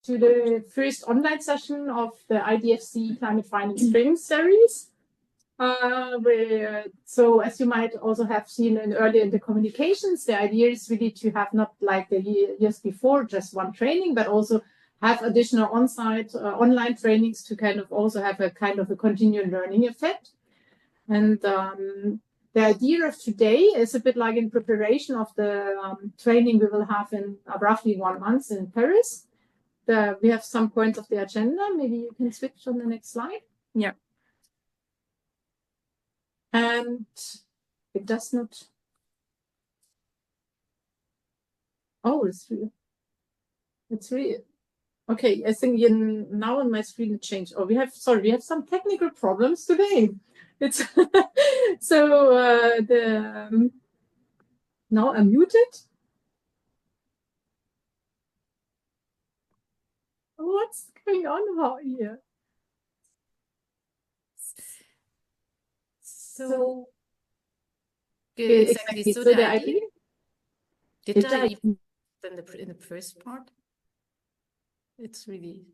to the first online session of the IDFC Climate Finance Training Series. So as you might also have seen earlier in the communications, the idea is really to have not like the years before, just one training, but also have additional on-site online trainings to kind of also have a kind of a continual learning effect. And the idea of today is a bit like in preparation of the training we will have in roughly 1 month in Paris. We have some points of the agenda. Maybe you can switch on the next slide. Yeah. And it does not. Oh, it's really okay. I think now on my screen it changed. Oh, we have some technical problems today. It's so now I'm muted. What's going on about here? So exactly. So the idea. Did I even in the first part? It's really.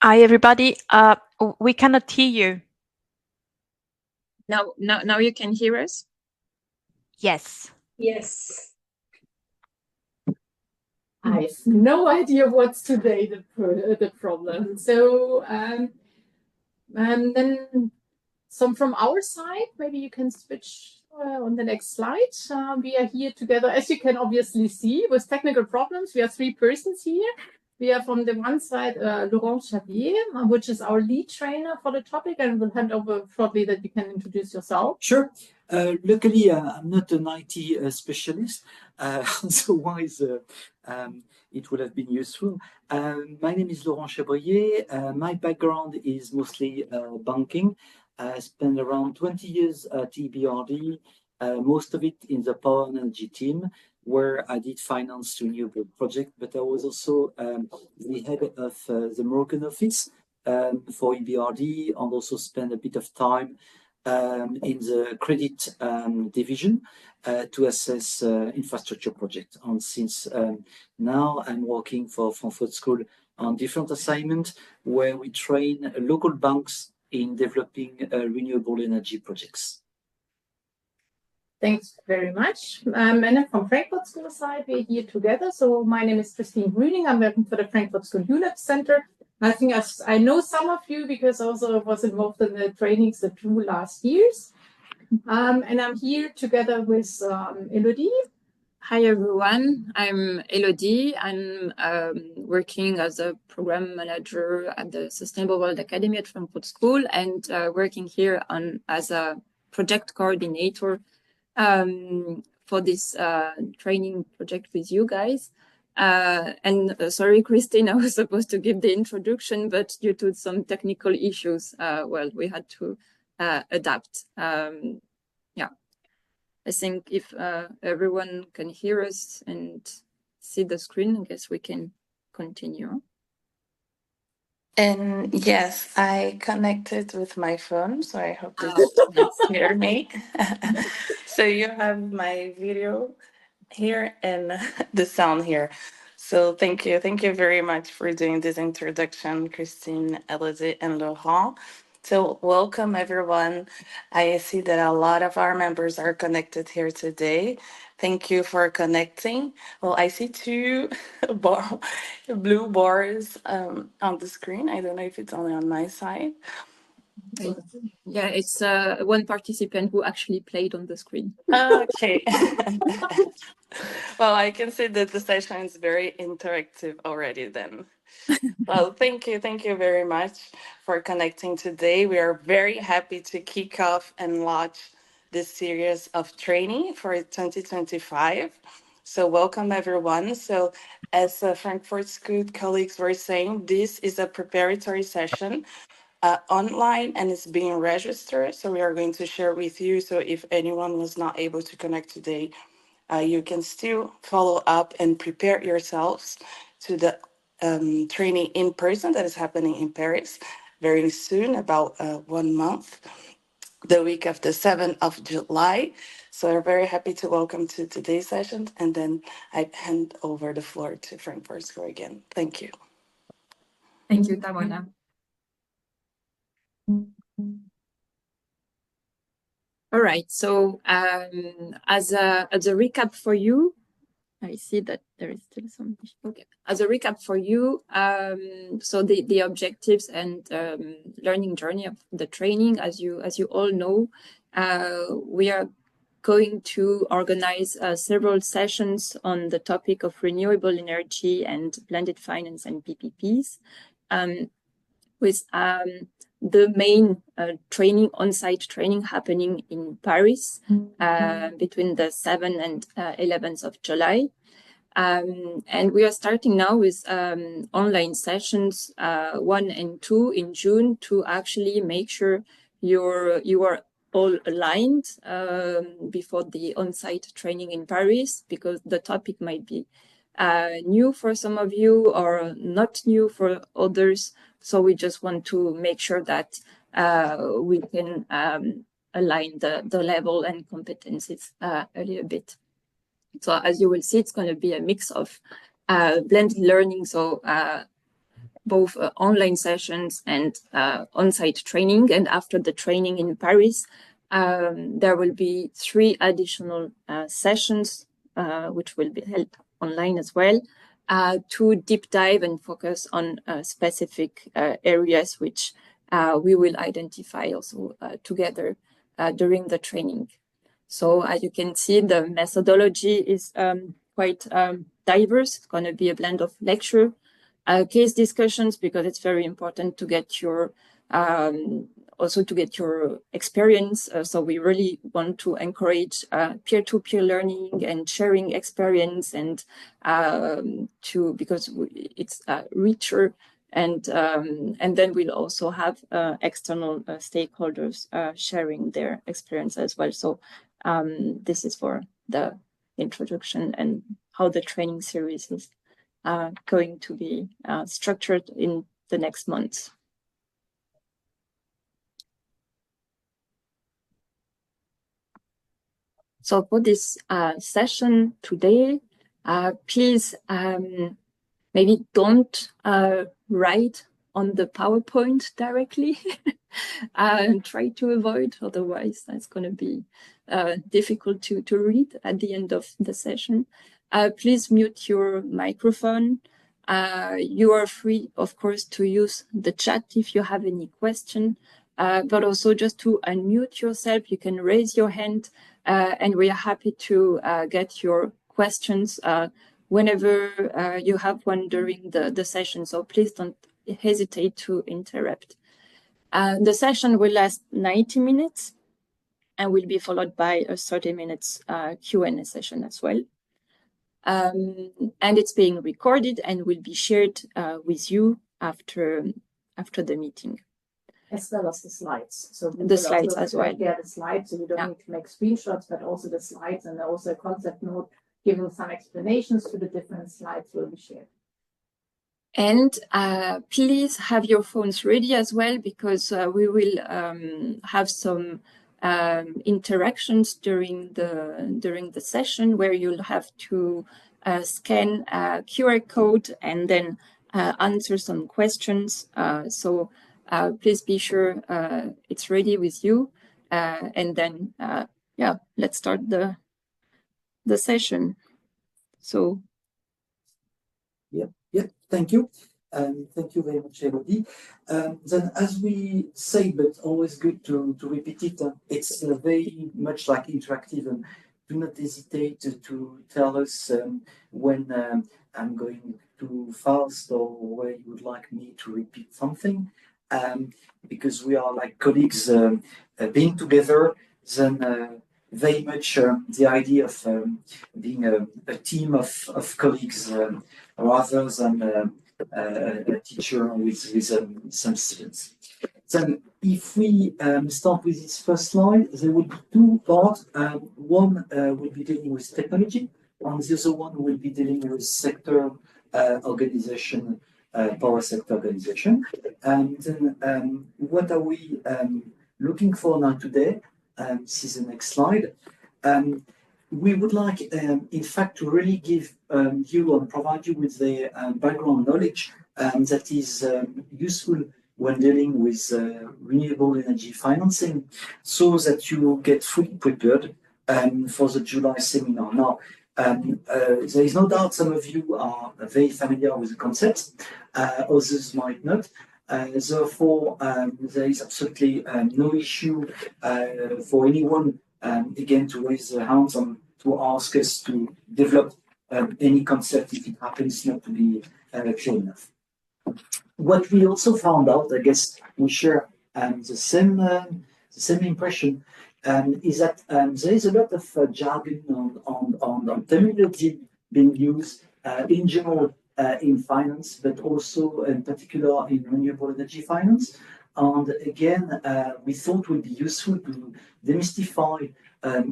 Hi, everybody. We cannot hear you. Now you can hear us? Yes. Yes. I have no idea what's today the problem. So then some from our side, maybe you can switch on the next slide. We are here together, as you can obviously see, with technical problems. We are 3 persons here. We are from the one side, Laurent Xavier, which is our lead trainer for the topic, and we'll hand over shortly that you can introduce yourself. Sure. Luckily, I'm not an IT specialist, otherwise it would have been useful. My name is Laurent Chabrier. My background is mostly banking. I spent around 20 years at EBRD, most of it in the power and energy team, where I did finance renewable project, but I was also the head of the Moroccan office for EBRD, and also spent a bit of time in the credit division to assess infrastructure projects. And since now I'm working for Frankfurt School on different assignments where we train local banks in developing renewable energy projects. Thanks very much. And then from Frankfurt School side, we're here together. So my name is Christine Grüning. I'm working for the Frankfurt School ULab Center. I think I know some of you because also was involved in the trainings the 2 last years. And I'm here together with Elodie. Hi everyone, I'm Elodie. I'm working as a program manager at the Sustainable World Academy at Frankfurt School and working here as a project coordinator for this training project with you guys. Sorry, Christine, I was supposed to give the introduction, but due to some technical issues, well, we had to adapt. Yeah. I think if everyone can hear us and see the screen, I guess we can continue. And yes, I connected with my phone, so I hope that you can hear me. So you have my video here and the sound here. So thank you. Thank you very much for doing this introduction, Christine, Elodie, and Laurent. So welcome everyone. I see that a lot of our members are connected here today. Thank you for connecting. Well, I see two blue bars on the screen. I don't know if it's only on my side. Yeah, it's one participant who actually played on the screen. Okay. Well, I can see that the session is very interactive already then. Well, thank you. Thank you very much for connecting today. We are very happy to kick off and launch this series of training for 2025. So welcome everyone. So as Frankfurt School colleagues were saying, this is a preparatory session online and it's being registered. So we are going to share with you. So if anyone was not able to connect today, you can still follow up and prepare yourselves to the training in person that is happening in Paris very soon, about 1 month, the week of the 7th of July. So we're very happy to welcome to today's session. And then I hand over the floor to Frankfurt School again. Thank you. Thank you, Tamara. All right, so as a recap for you, I see that there is still some. Okay, as a recap for you, so the objectives and learning journey of the training, as you all know, we are going to organize several sessions on the topic of renewable energy and blended finance and PPPs, with the main training, on-site training happening in Paris between the 7th and 11th of July. And we are starting now with online sessions 1 and 2 in June to actually make sure you are all aligned before the on-site training in Paris, because the topic might be new for some of you or not new for others. So we just want to make sure that we can align the level and competencies a little bit. So as you will see, it's going to be a mix of blended learning, so both online sessions and on-site training. And after the training in Paris, there will be 3 additional sessions, which will be held online as well, to deep dive and focus on specific areas which we will identify also together during the training. So as you can see, the methodology is quite diverse. It's going to be a blend of lecture, case discussions, because it's very important to get your also to get your experience. So we really want to encourage peer-to-peer learning and sharing experience, and because it's richer. And then we'll also have external stakeholders sharing their experience as well. So this is for the introduction and how the training series is going to be structured in the next months. So for this session today, please maybe don't write on the PowerPoint directly and try to avoid, otherwise that's going to be difficult to read at the end of the session. Please mute your microphone. You are free, of course, to use the chat if you have any question, but also just to unmute yourself. You can raise your hand, and we are happy to get your questions whenever you have one during the session. So please don't hesitate to interrupt. The session will last 90 minutes and will be followed by a 30 minutes Q&A session as well. And it's being recorded and will be shared with you after the meeting. As well as the slides. So the slides as well. Yeah, the slides, so you don't need to make screenshots, but also the slides and also a concept note giving some explanations to the different slides will be shared. And please have your phones ready as well, because we will have some interactions during the session where you'll have to scan a QR code and then answer some questions. So please be sure it's ready with you, and then let's start the session. So thank you. Thank you very much, Elodie. Then, as we say, but always good to repeat it, it's very much like interactive, and do not hesitate to tell us when I'm going too fast or where you would like me to repeat something, because we are like colleagues being together, then very much the idea of being a team of colleagues rather than a teacher with some students. Then if we start with this first slide, there will be two parts. One will be dealing with technology, and the other one will be dealing with sector organization, power sector organization. And then what are we looking for now today? This is the next slide. We would like, in fact, to really give you and provide you with the background knowledge that is useful when dealing with renewable energy financing, so that you get fully prepared for the July seminar. Now, there is no doubt some of you are very familiar with the concept, others might not. Therefore, there is absolutely no issue for anyone, again, to raise their hands and to ask us to develop any concept if it happens not to be clear enough. What we also found out, I guess we share the same impression, is that there is a lot of jargon on terminology being used in general in finance, but also in particular in renewable energy finance. And again, we thought it would be useful to demystify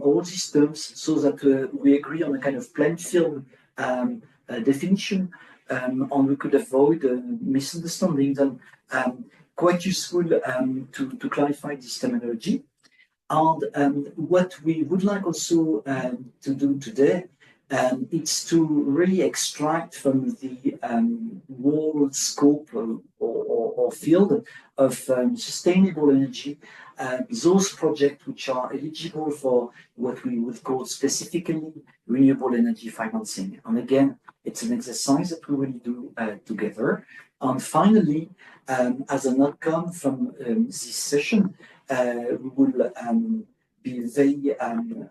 all these terms so that we agree on a kind of plain field definition, and we could avoid misunderstandings, and quite useful to clarify this terminology. And what we would like also to do today it's to really extract from the whole scope or field of sustainable energy those projects which are eligible for what we would call specifically renewable energy financing. And again, it's an exercise that we will do together. And finally, as an outcome from this session, we will be very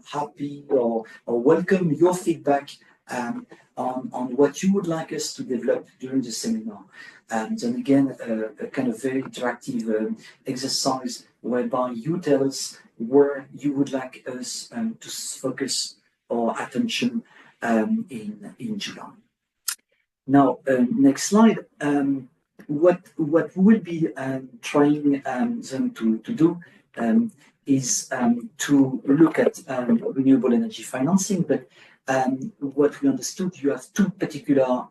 happy or welcome your feedback on what you would like us to develop during the seminar. And then again, a kind of very interactive exercise whereby you tell us where you would like us to focus our attention in July. Now, next slide. What we will be trying them to do is to look at renewable energy financing, but what we understood, you have two particular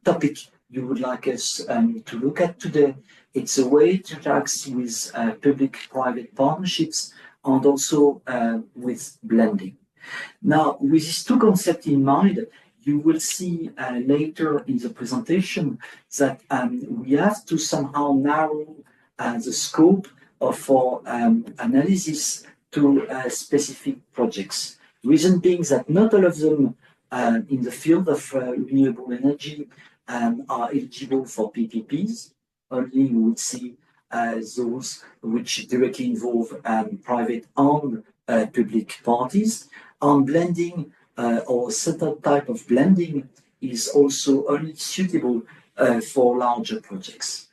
topics you would like us to look at today. It's a way to interact with public-private partnerships and also with blending. Now, with these two concepts in mind, you will see later in the presentation that we have to somehow narrow the scope of our analysis to specific projects. Reason being that not all of them in the field of renewable energy are eligible for PPPs. Only you would see those which directly involve private and public parties. And blending or certain type of blending is also only suitable for larger projects.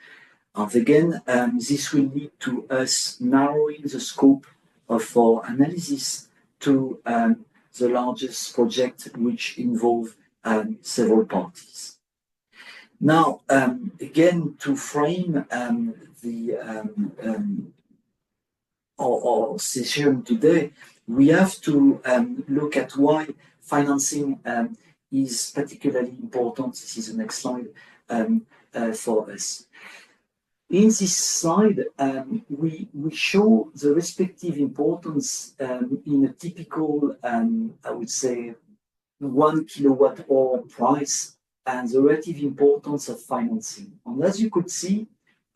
And again, this will lead to us narrowing the scope of our analysis to the largest project which involve several parties. Now, again, to frame our session today, we have to look at why financing is particularly important. This is the next slide for us. In this slide, we show the respective importance in a typical, I would say, 1 kilowatt hour price and the relative importance of financing. And as you could see,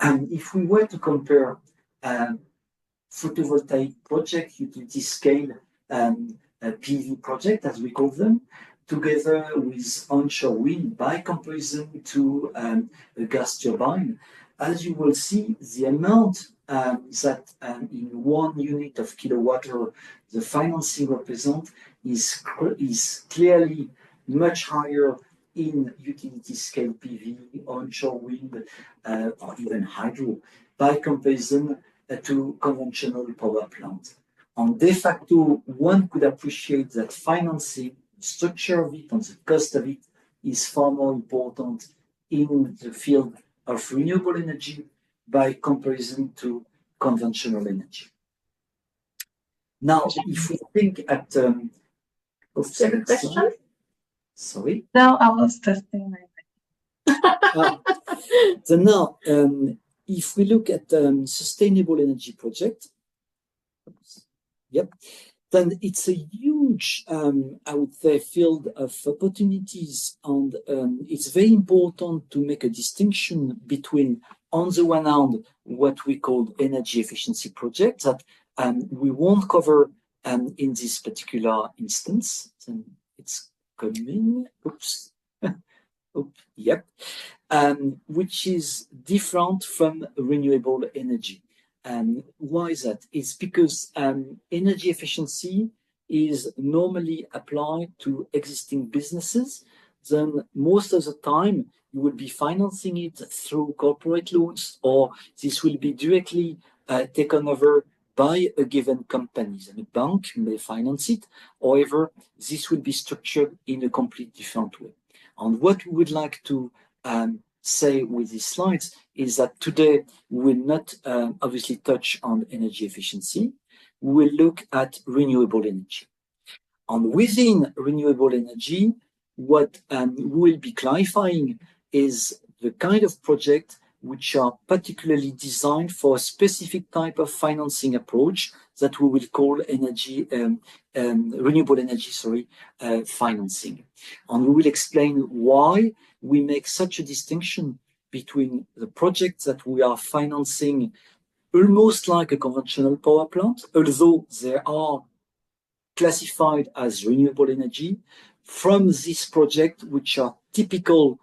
if we were to compare photovoltaic project, utility scale PV project, as we call them, together with onshore wind by comparison to a gas turbine, as you will see, the amount that in 1 unit of kilowatt hour the financing represents is clearly much higher in utility scale PV, onshore wind, or even hydro, by comparison to conventional power plant. And de facto, one could appreciate that financing, the structure of it and the cost of it is far more important in the field of renewable energy by comparison to conventional energy. Now, if we think at question? Sorry. No, I was testing my So now, if we look at sustainable energy project, then it's a huge, I would say, field of opportunities, and it's very important to make a distinction between, on the one hand, what we call energy efficiency projects that we won't cover in this particular instance. Then it's coming. Oops. Which is different from renewable energy. Why is that? It's because energy efficiency is normally applied to existing businesses. Then most of the time you will be financing it through corporate loans, or this will be directly taken over by a given company. Then a bank may finance it. However, this will be structured in a completely different way. And what we would like to say with these slides is that today we will not obviously touch on energy efficiency. We will look at renewable energy. And within renewable energy, what we will be clarifying is the kind of project which are particularly designed for a specific type of financing approach that we will call renewable energy financing. And we will explain why we make such a distinction between the projects that we are financing almost like a conventional power plant, although they are classified as renewable energy, from this project which are typical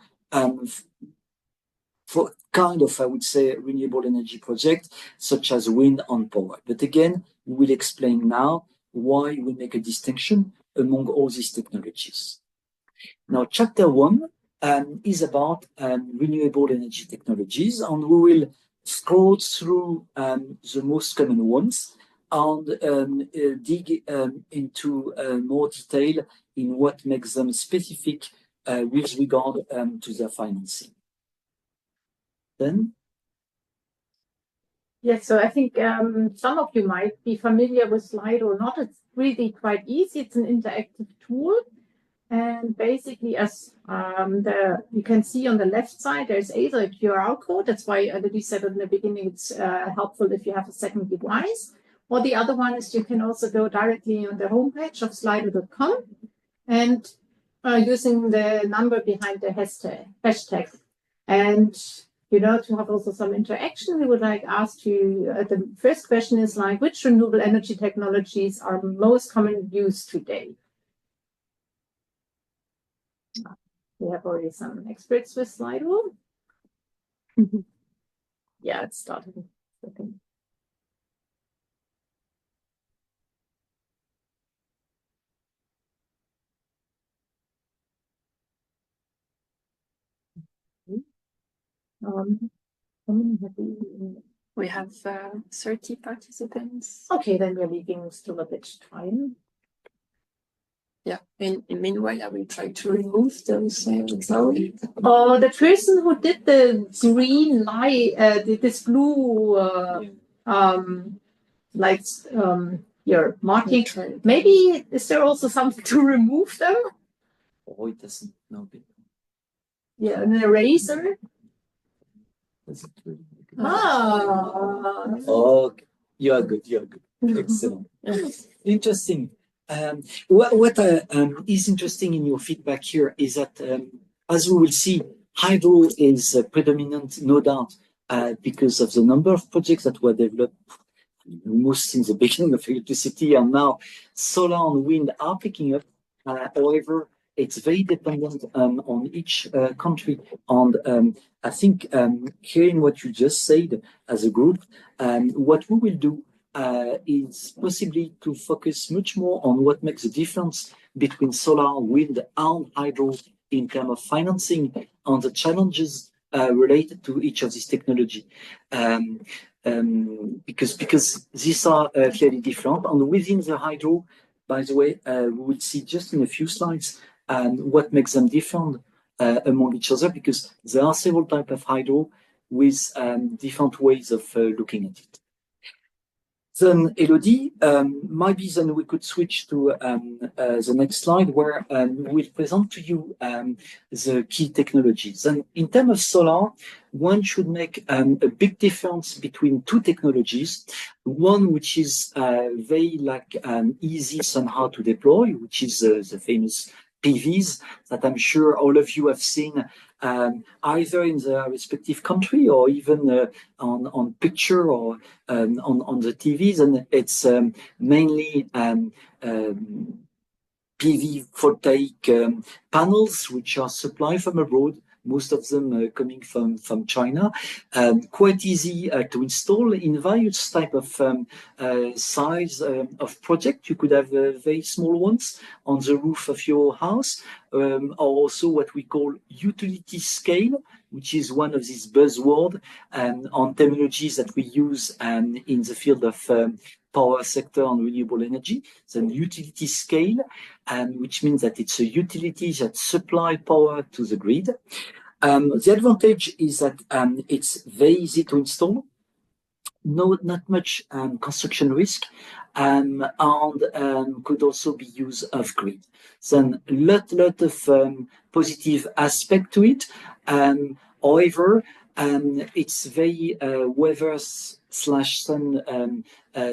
for kind of, I would say, renewable energy project, such as wind and power. But again, we will explain now why we make a distinction among all these technologies. Now, chapter 1 is about renewable energy technologies, and we will scroll through the most common ones and dig into more detail in what makes them specific with regard to their financing. Then? Yes, so I think some of you might be familiar with Slide or not. It's really quite easy. It's an interactive tool. And basically, as you can see on the left side, there's either a QR code. That's why I already said in the beginning, it's helpful if you have a second device. Or the other one is you can also go directly on the homepage of slido.com and using the number behind the hashtag. And you know, to have also some interaction, we would like ask you, the first question is like, which renewable energy technologies are most commonly used today? We have already some experts with Slido. Yeah, it's starting. Okay. How many have We have 30 participants. Okay, then we're leaving still a bit time. Yeah, and meanwhile, I will try to remove those drawings. The person who did the green light, this blue, like, your marking, maybe is there also something to remove them? Oh, it doesn't know. Yeah, an eraser. Does it really make it? Ah. Okay, you are good. You are good. Excellent. Interesting. What is interesting in your feedback here is that, as we will see, hydro is predominant, no doubt, because of the number of projects that were developed almost since the beginning of electricity, and now solar and wind are picking up. However, it's very dependent on each country. And I think hearing what you just said as a group, what we will do is possibly to focus much more on what makes the difference between solar, wind, and hydro in terms of financing and the challenges related to each of these technology. Because these are clearly different. And within the hydro, by the way, we will see just in a few slides what makes them different among each other, because there are several types of hydro with different ways of looking at it. Then, Elodie, maybe then we could switch to the next slide, where we'll present to you the key technologies. And in terms of solar, one should make a big difference between two technologies. One which is very easy somehow to deploy, which is the famous PVs that I'm sure all of you have seen either in the respective country or even on picture or on the TVs, and it's mainly PV photovoltaic panels which are supplied from abroad, most of them coming from China. Quite easy to install in various type of size of project. You could have very small ones on the roof of your house, or also what we call utility scale, which is one of these buzzwords on terminologies that we use in the field of power sector and renewable energy. Then utility scale, which means that it's a utility that supply power to the grid. The advantage is that it's very easy to install, not much construction risk, and could also be used off grid. Then lot of positive aspect to it. However, it's very weather/sun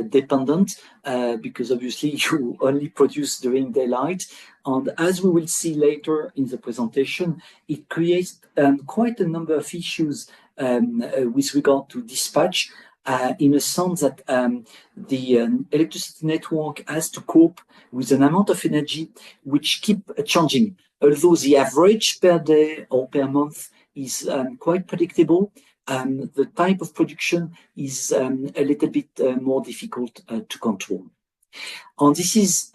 dependent, because obviously you only produce during daylight. And as we will see later in the presentation, it creates quite a number of issues with regard to dispatch, in a sense that the electricity network has to cope with an amount of energy which keep changing. Although the average per day or per month is quite predictable, the type of production is a little bit more difficult to control. And this is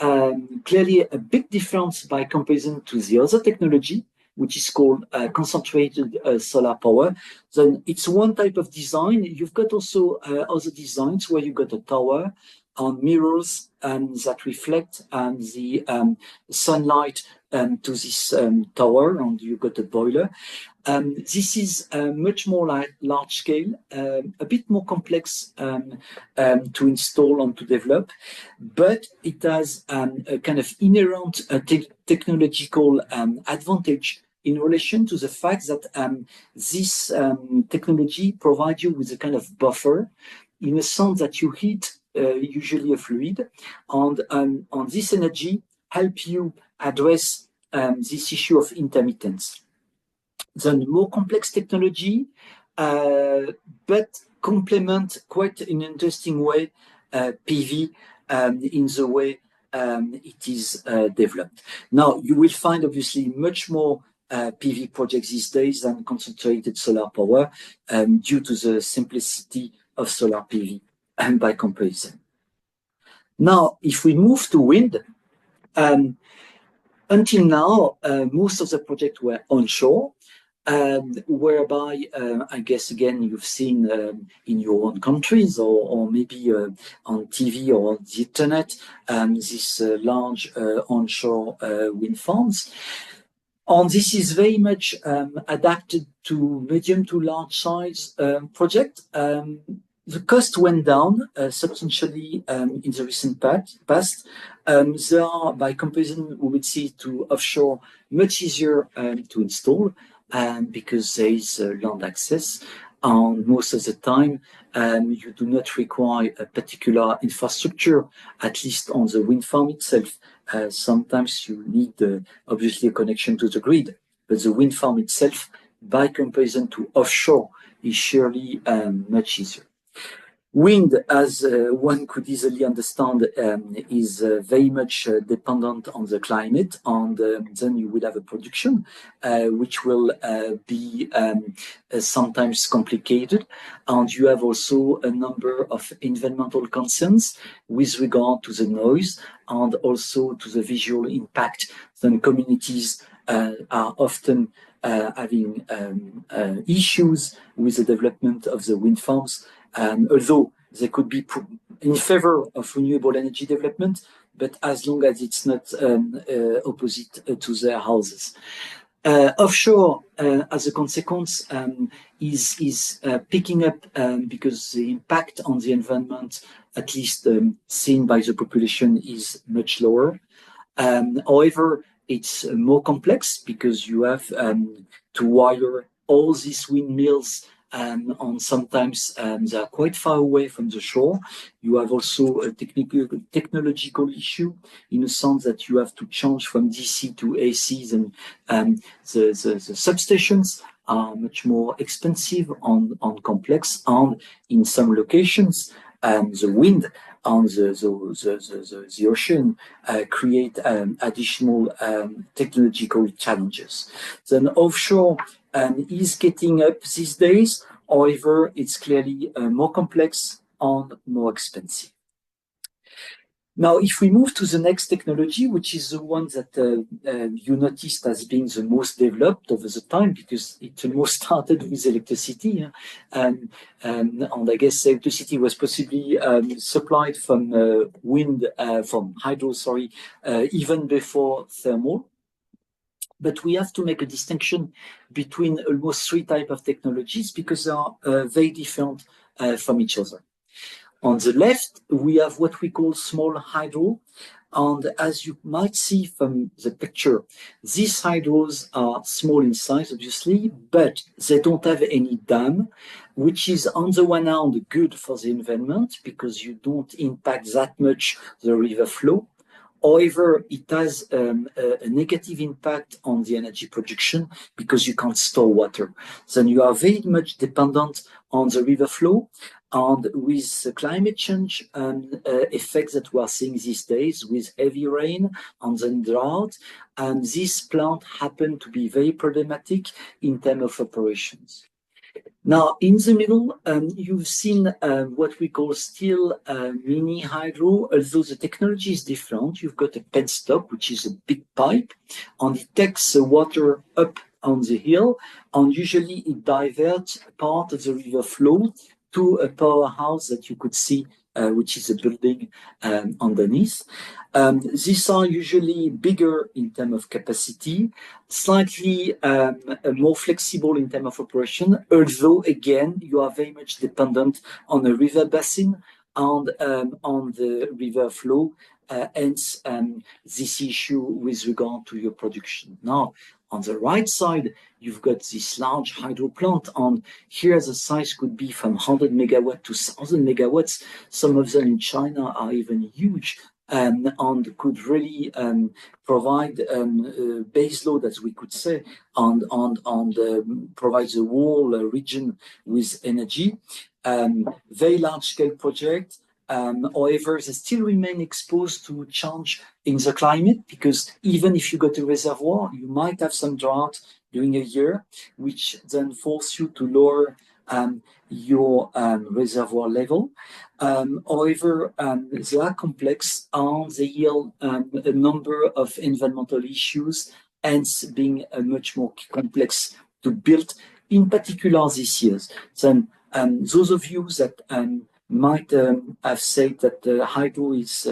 clearly a big difference by comparison to the other technology, which is called concentrated solar power. Then it's one type of design. You've got also other designs where you've got a tower on mirrors that reflect the sunlight to this tower, and you've got a boiler. This is much more like large scale, a bit more complex to install and to develop, but it has a kind of inherent technological advantage in relation to the fact that this technology provides you with a kind of buffer, in a sense that you heat usually a fluid, and on this energy help you address this issue of intermittence. The more complex technology but complement quite in an interesting way PV in the way it is developed. Now, you will find obviously much more PV projects these days than concentrated solar power due to the simplicity of solar PV and by comparison. Now, if we move to wind, until now, most of the projects were onshore, whereby I guess again you've seen in your own countries or maybe on TV or on the internet these large onshore wind farms. And this is very much adapted to medium to large size project. The cost went down substantially in the recent past. They are, by comparison, we would see to offshore much easier to install because there is land access. And most of the time, you do not require a particular infrastructure, at least on the wind farm itself. Sometimes you need obviously a connection to the grid, but the wind farm itself, by comparison to offshore, is surely much easier. Wind, as one could easily understand, is very much dependent on the climate, and then you will have a production which will be sometimes complicated. And you have also a number of environmental concerns with regard to the noise and also to the visual impact. Then communities are often having issues with the development of the wind farms. Although they could be in favor of renewable energy development, but as long as it's not opposite to their houses. Offshore, as a consequence, is picking up because the impact on the environment, at least seen by the population, is much lower. However, it's more complex because you have to wire all these windmills and sometimes they are quite far away from the shore. You have also a technological issue in the sense that you have to change from DC to ACs, and the substations are much more expensive and complex. And in some locations, the wind and the ocean create additional technological challenges. Then offshore is getting up these days. However, it's clearly more complex and more expensive. Now, if we move to the next technology, which is the one that you noticed as being the most developed over the time, because it almost started with electricity, and I guess electricity was possibly supplied from from hydro, even before thermal. But we have to make a distinction between almost three types of technologies because they are very different from each other. On the left, we have what we call small hydro. And as you might see from the picture, these hydros are small in size, obviously, but they don't have any dam, which is on the one hand good for the environment because you don't impact that much the river flow. However, it has a negative impact on the energy production because you can't store water. Then you are very much dependent on the river flow. And with the climate change effects that we are seeing these days with heavy rain and then drought, this plant happened to be very problematic in terms of operations. Now, in the middle, you've seen what we call still mini hydro, although the technology is different. You've got a penstock, which is a big pipe, and it takes the water up on the hill, and usually it diverts part of the river flow to a powerhouse that you could see, which is a building underneath. These are usually bigger in terms of capacity, slightly more flexible in terms of operation, although again, you are very much dependent on a river basin and on the river flow, hence this issue with regard to your production. Now, on the right side, you've got this large hydro plant, and here the size could be from 100 megawatt to 1,000 megawatts. Some of them in China are even huge. and could really provide base load, as we could say, and provide the whole region with energy. Very large scale project. However, they still remain exposed to change in the climate, because even if you got a reservoir, you might have some drought during a year, which then force you to lower your reservoir level. However, they are complex and they yield a number of environmental issues, hence being much more complex to build, in particular these years. So those of you that might have said that hydro is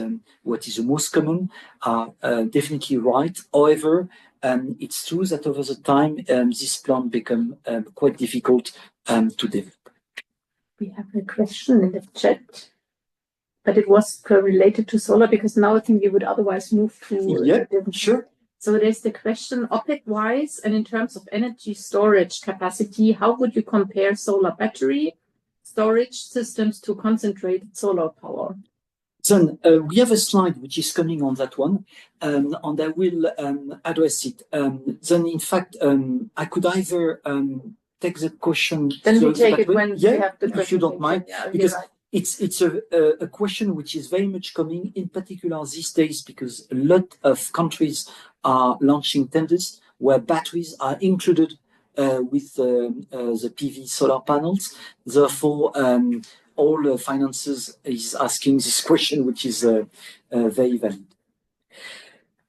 what is the most common are definitely right. However, it's true that over the time this plant become quite difficult to develop. We have a question in the chat, but it was related to solar, because now I think we would otherwise move to Sure. So there's the question, OPEC-wise and in terms of energy storage capacity, how would you compare solar battery storage systems to concentrated solar power? Then we have a slide which is coming on that one, and I will address it. Then, in fact, I could either take the question. Then we take it when we have the question. If you don't mind, because right. it's a question which is very much coming, in particular these days, because a lot of countries are launching tenders where batteries are included with the PV solar panels. Therefore, all finances is asking this question, which is very valid.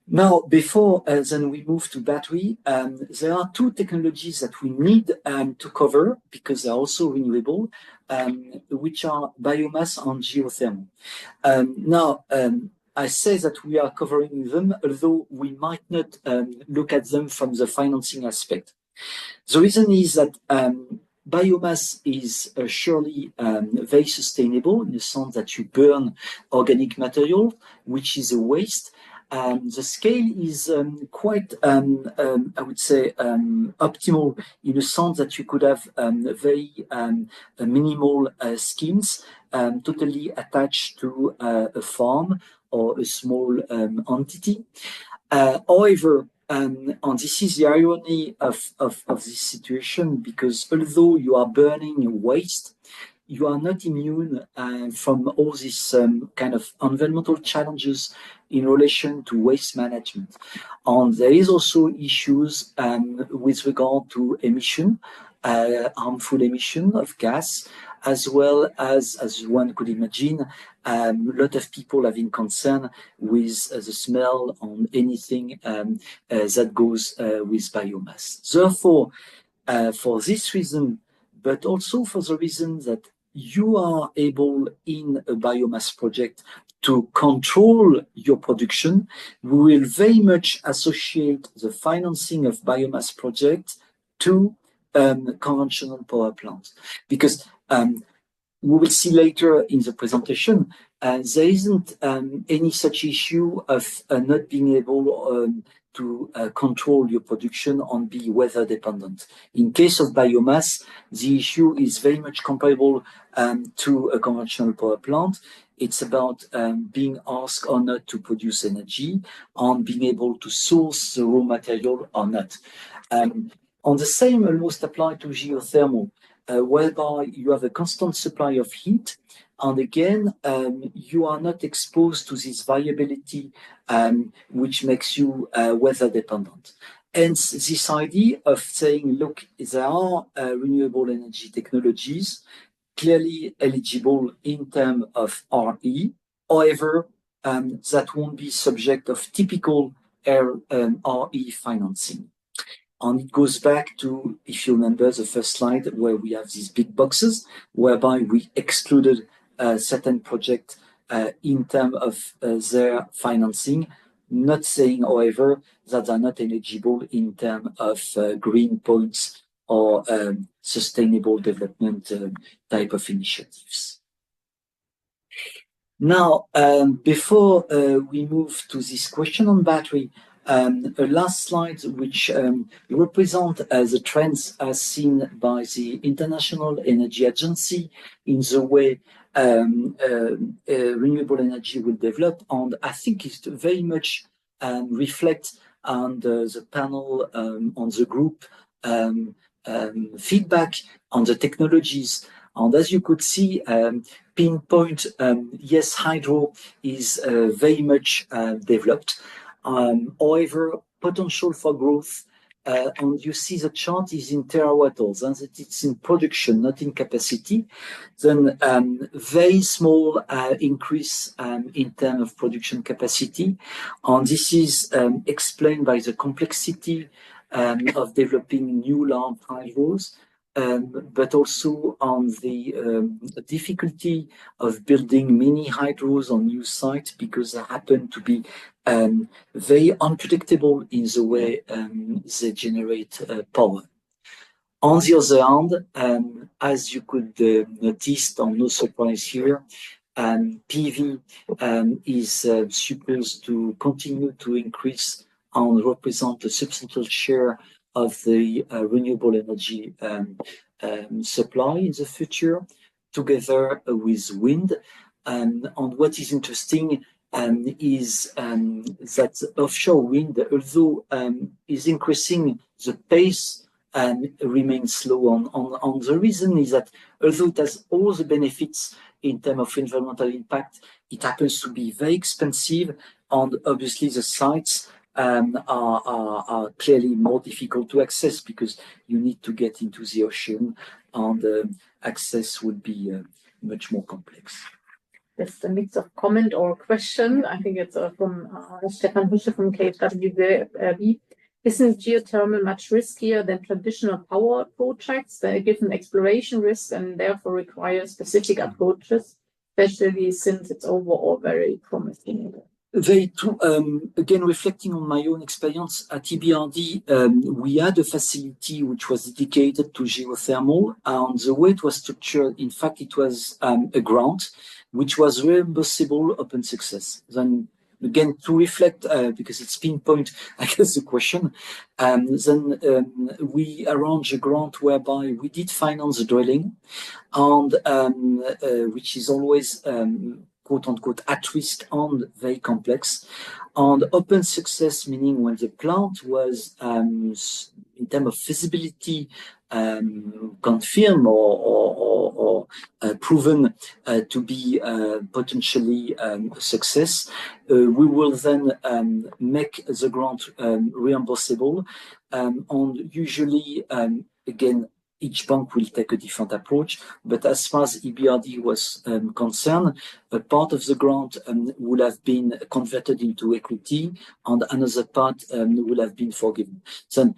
Now, before then we move to battery, there are two technologies that we need to cover, because they're also renewable, which are biomass and geothermal. Now, I say that we are covering them, although we might not look at them from the financing aspect. The reason is that biomass is surely very sustainable, in the sense that you burn organic material, which is a waste. The scale is quite, I would say, optimal, in the sense that you could have very minimal schemes totally attached to a farm or a small entity. However, and this is the irony of this situation, because although you are burning waste, you are not immune from all these kind of environmental challenges in relation to waste management. And there is also issues with regard to emission, harmful emission of gas, as well as one could imagine, a lot of people having concern with the smell on anything that goes with biomass. Therefore, for this reason, but also for the reason that you are able in a biomass project to control your production, we will very much associate the financing of biomass projects to conventional power plants. Because we will see later in the presentation, there isn't any such issue of not being able to control your production and be weather dependent. In case of biomass, the issue is very much comparable to a conventional power plant. It's about being asked or not to produce energy, and being able to source the raw material or not. On the same almost apply to geothermal, whereby you have a constant supply of heat, and again, you are not exposed to this variability, which makes you weather dependent. Hence, this idea of saying, look, there are renewable energy technologies clearly eligible in terms of RE. However, that won't be subject of typical RE financing. And it goes back to, if you remember the first slide, where we have these big boxes, whereby we excluded certain projects in terms of their financing, not saying, however, that they're not eligible in terms of green points or sustainable development type of initiatives. Now, before we move to this question on battery, A last slide which represent the trends as seen by the International Energy Agency in the way renewable energy will develop, and I think it very much reflects on the panel, on the group feedback on the technologies. And as you could see, pinpoint, yes, hydro is very much developed. However, potential for growth, and you see the chart is in terawatt hours, and that it's in production, not in capacity. Then very small increase in terms of production capacity. And this is explained by the complexity of developing new large hydros, but also on the difficulty of building mini hydros on new sites because they happen to be very unpredictable in the way they generate power. On the other hand, as you could notice, no surprise here, PV is supposed to continue to increase and represent a substantial share of the renewable energy supply in the future, together with wind. And what is interesting is that offshore wind, although is increasing, the pace remains slow. On the reason is that although it has all the benefits in terms of environmental impact, it happens to be very expensive, and obviously the sites are clearly more difficult to access because you need to get into the ocean, and access would be much more complex. That's a mix of comment or question. I think it's from Stefan Hüsche from KfW. Isn't geothermal much riskier than traditional power projects? They give an exploration risk and therefore require specific approaches, especially since it's overall very promising. Very true. Again, reflecting on my own experience at EBRD, we had a facility which was dedicated to geothermal, and the way it was structured, in fact, it was a grant which was reimbursable upon success. Then again, to reflect, because it's pinpoint, I guess, the question, then we arranged a grant whereby we did finance the drilling, and which is always quote unquote at risk and very complex. And open success, meaning when the plant was in terms of feasibility confirmed or proven to be potentially a success, we will then make the grant reimbursable. And usually, again, each bank will take a different approach, but as far as EBRD was concerned, a part of the grant would have been converted into equity, and another part would have been forgiven. So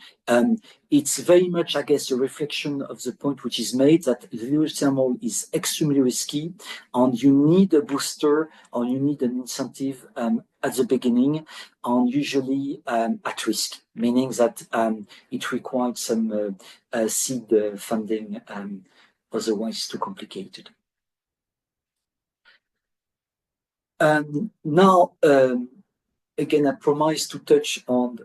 it's very much, I guess, a reflection of the point which is made that geothermal is extremely risky, and you need a booster or you need an incentive at the beginning, and usually at risk, meaning that it requires some seed funding, otherwise it's too complicated. Now, again, I promise to touch on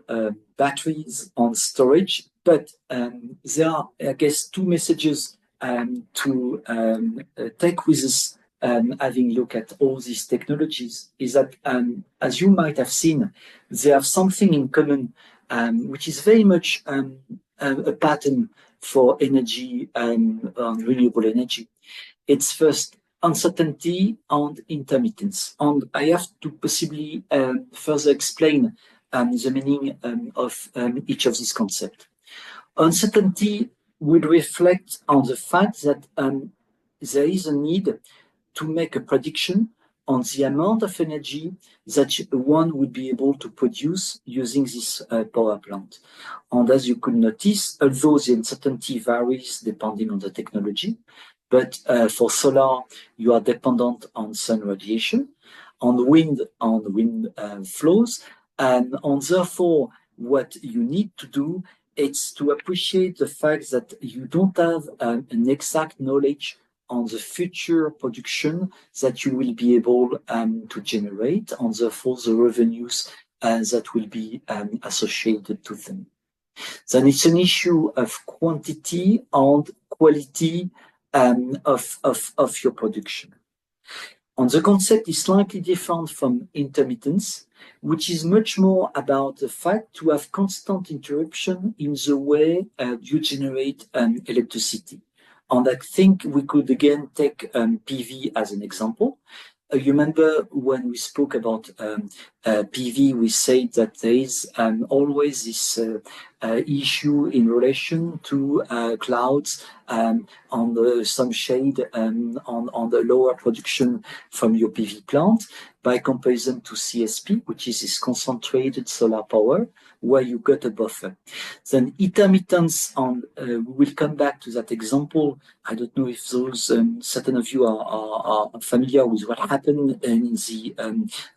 batteries, on storage, but there are, I guess, two messages to take with us having look at all these technologies, is that, as you might have seen, they have something in common, which is very much a pattern for energy, renewable energy. It's first uncertainty and intermittence. And I have to possibly further explain the meaning of each of these concepts. Uncertainty would reflect on the fact that there is a need to make a prediction on the amount of energy that one would be able to produce using this power plant. And as you could notice, although the uncertainty varies depending on the technology, but for solar, you are dependent on sun radiation, on wind flows, and therefore, what you need to do is to appreciate the fact that you don't have an exact knowledge on the future production that you will be able to generate, and therefore the revenues that will be associated to them. Then it's an issue of quantity and quality of your production. And the concept is slightly different from intermittence, which is much more about the fact to have constant interruption in the way you generate electricity. And I think we could again take PV as an example. You remember when we spoke about PV, we said that there is always this issue in relation to clouds on some shade on the lower production from your PV plant by comparison to CSP, which is this concentrated solar power, where you got a buffer. Then intermittence, and we will come back to that example. I don't know if those certain of you are familiar with what happened in the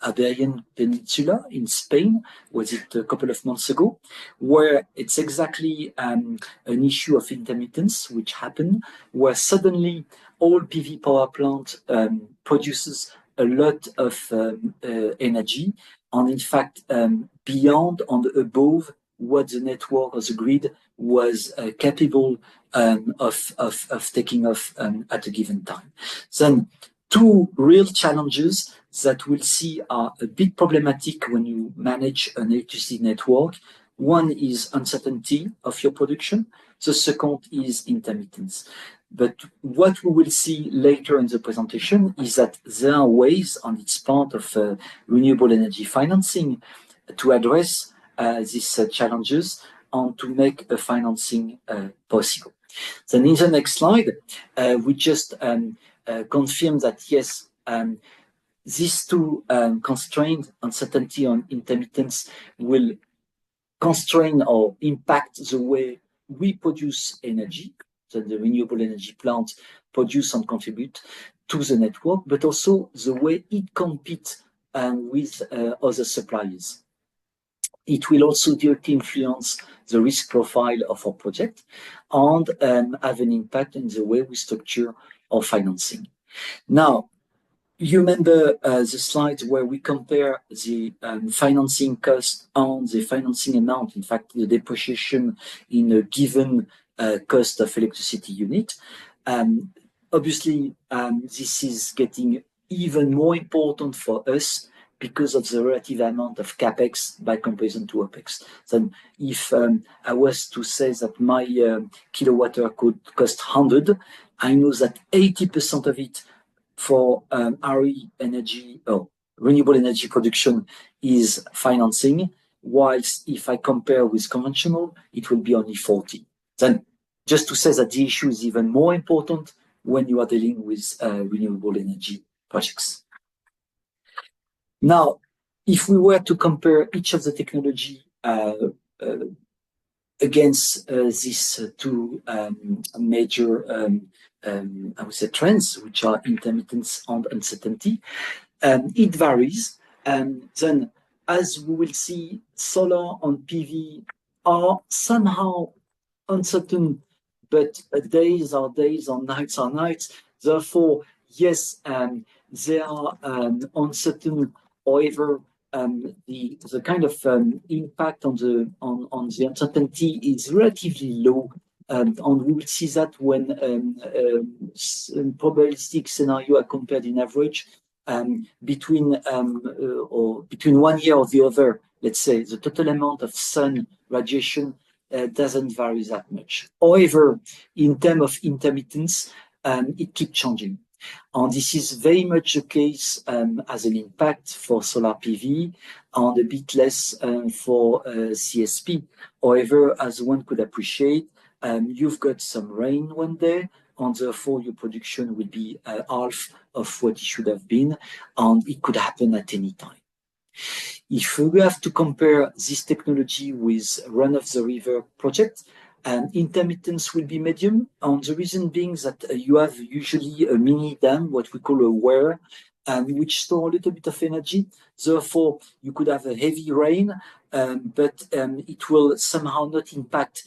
Iberian Peninsula in Spain. Was it a couple of months ago, where it's exactly an issue of intermittence which happened, where suddenly all PV power plant produces a lot of energy, and in fact beyond and above what the network or the grid was capable of taking off at a given time. Then two real challenges that we'll see are a bit problematic when you manage an electricity network. One is uncertainty of your production. The second is intermittence. But what we will see later in the presentation is that there are ways, and it's part of renewable energy financing, to address these challenges and to make a financing possible. Then in the next slide, we just confirm that yes, these two constraints, uncertainty and intermittence, will constrain or impact the way we produce energy, so the renewable energy plants produce and contribute to the network, but also the way it competes with other suppliers. It will also directly influence the risk profile of our project and have an impact on the way we structure our financing. Now, you remember the slide where we compare the financing cost and the financing amount, in fact, the depreciation in a given cost of electricity unit. Obviously, this is getting even more important for us because of the relative amount of capex by comparison to opex. So if I was to say that my kilowatt hour could cost 100, I know that 80% of it for RE energy or renewable energy production is financing, whilst if I compare with conventional, it will be only 40. Then just to say that the issue is even more important when you are dealing with renewable energy projects. Now, if we were to compare each of the technology against these two major I would say trends, which are intermittence and uncertainty, it varies. Then, as we will see, solar and PV are somehow uncertain, but days are days and nights are nights. Therefore, yes, they are uncertain. However, the kind of impact on the uncertainty is relatively low. And we will see that when probabilistic scenario are compared in average between 1 year or the other. Let's say the total amount of sun radiation doesn't vary that much. However, in terms of intermittence, it keeps changing. And this is very much the case as an impact for solar PV and a bit less for CSP. However, as one could appreciate, you've got some rain one day, and therefore your production will be half of what it should have been, and it could happen at any time. If we have to compare this technology with run-of-the-river project, intermittence will be medium, and the reason being that you have usually a mini dam, what we call a weir, which store a little bit of energy. Therefore, you could have a heavy rain, but it will somehow not impact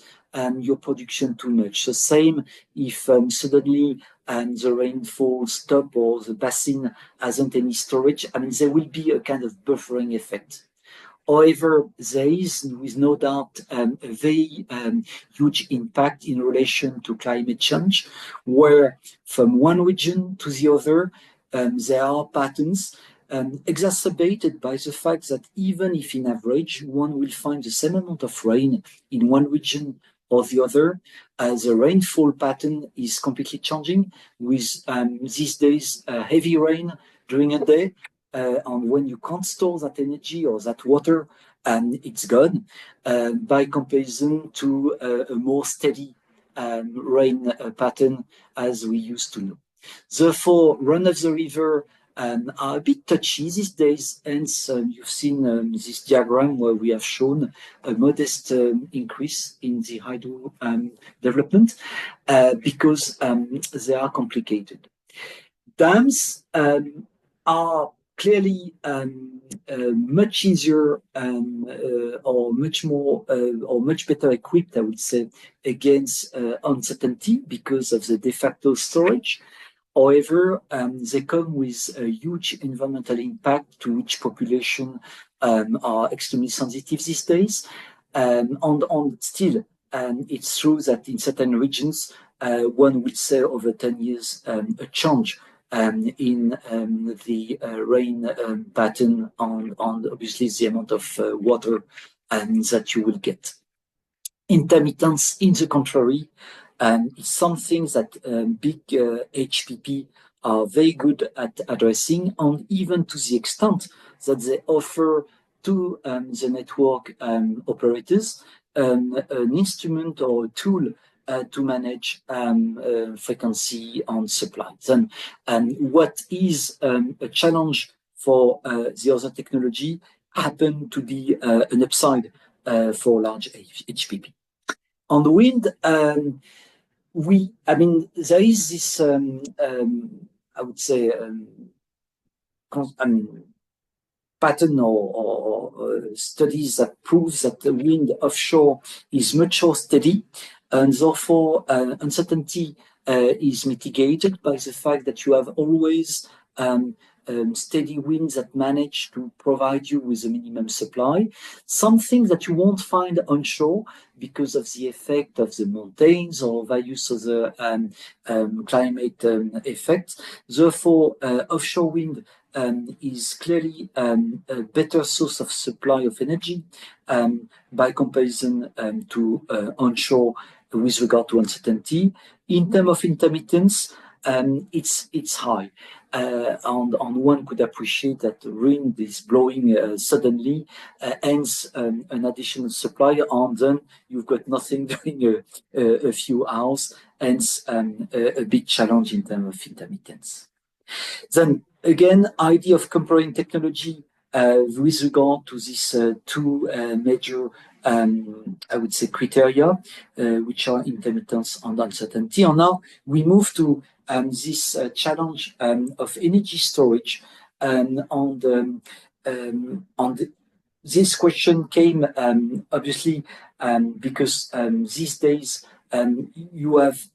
your production too much. The same if suddenly the rainfall stop or the basin hasn't any storage. I mean, there will be a kind of buffering effect. However, there is, with no doubt, a very huge impact in relation to climate change, where from one region to the other, there are patterns exacerbated by the fact that even if in average one will find the same amount of rain in one region or the other, the rainfall pattern is completely changing, with these days heavy rain during a day, and when you can't store that energy or that water, it's gone, by comparison to a more steady rain pattern as we used to know. Therefore, run of the river are a bit touchy these days, hence you've seen this diagram where we have shown a modest increase in the hydro development because they are complicated. Dams are clearly much easier or much more or much better equipped, I would say, against uncertainty because of the de facto storage. However, they come with a huge environmental impact to which population are extremely sensitive these days. Still, it's true that in certain regions, one would say over 10 years, a change in the rain pattern on obviously the amount of water that you will get. Intermittence, in the contrary, is something that big HPP are very good at addressing, and even to the extent that they offer to the network operators an instrument or a tool to manage frequency on supplies. And what is a challenge for the other technology happen to be an upside for large HPP. On the wind, there is this, I would say, pattern or studies that proves that the wind offshore is much more steady, and therefore uncertainty is mitigated by the fact that you have always steady winds that manage to provide you with a minimum supply, something that you won't find onshore because of the effect of the mountains or various other climate effects. Therefore, offshore wind is clearly a better source of supply of energy by comparison to onshore with regard to uncertainty. In terms of intermittence, it's high. And one could appreciate that the wind is blowing suddenly, hence an additional supply, and then you've got nothing during a few hours, hence a big challenge in terms of intermittence. Then again, idea of comparing technology with regard to these two major, I would say, criteria, which are intermittence and uncertainty. And now we move to this challenge of energy storage, this question came obviously because these days you have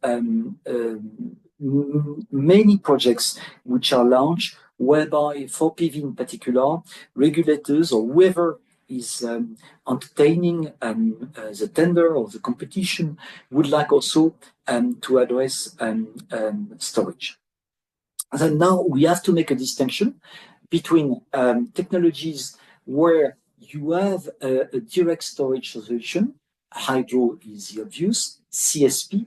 many projects which are launched, whereby for PV in particular, regulators or whoever is entertaining the tender or the competition would like also to address storage. And now we have to make a distinction between technologies where you have a direct storage solution. Hydro is the obvious, CSP,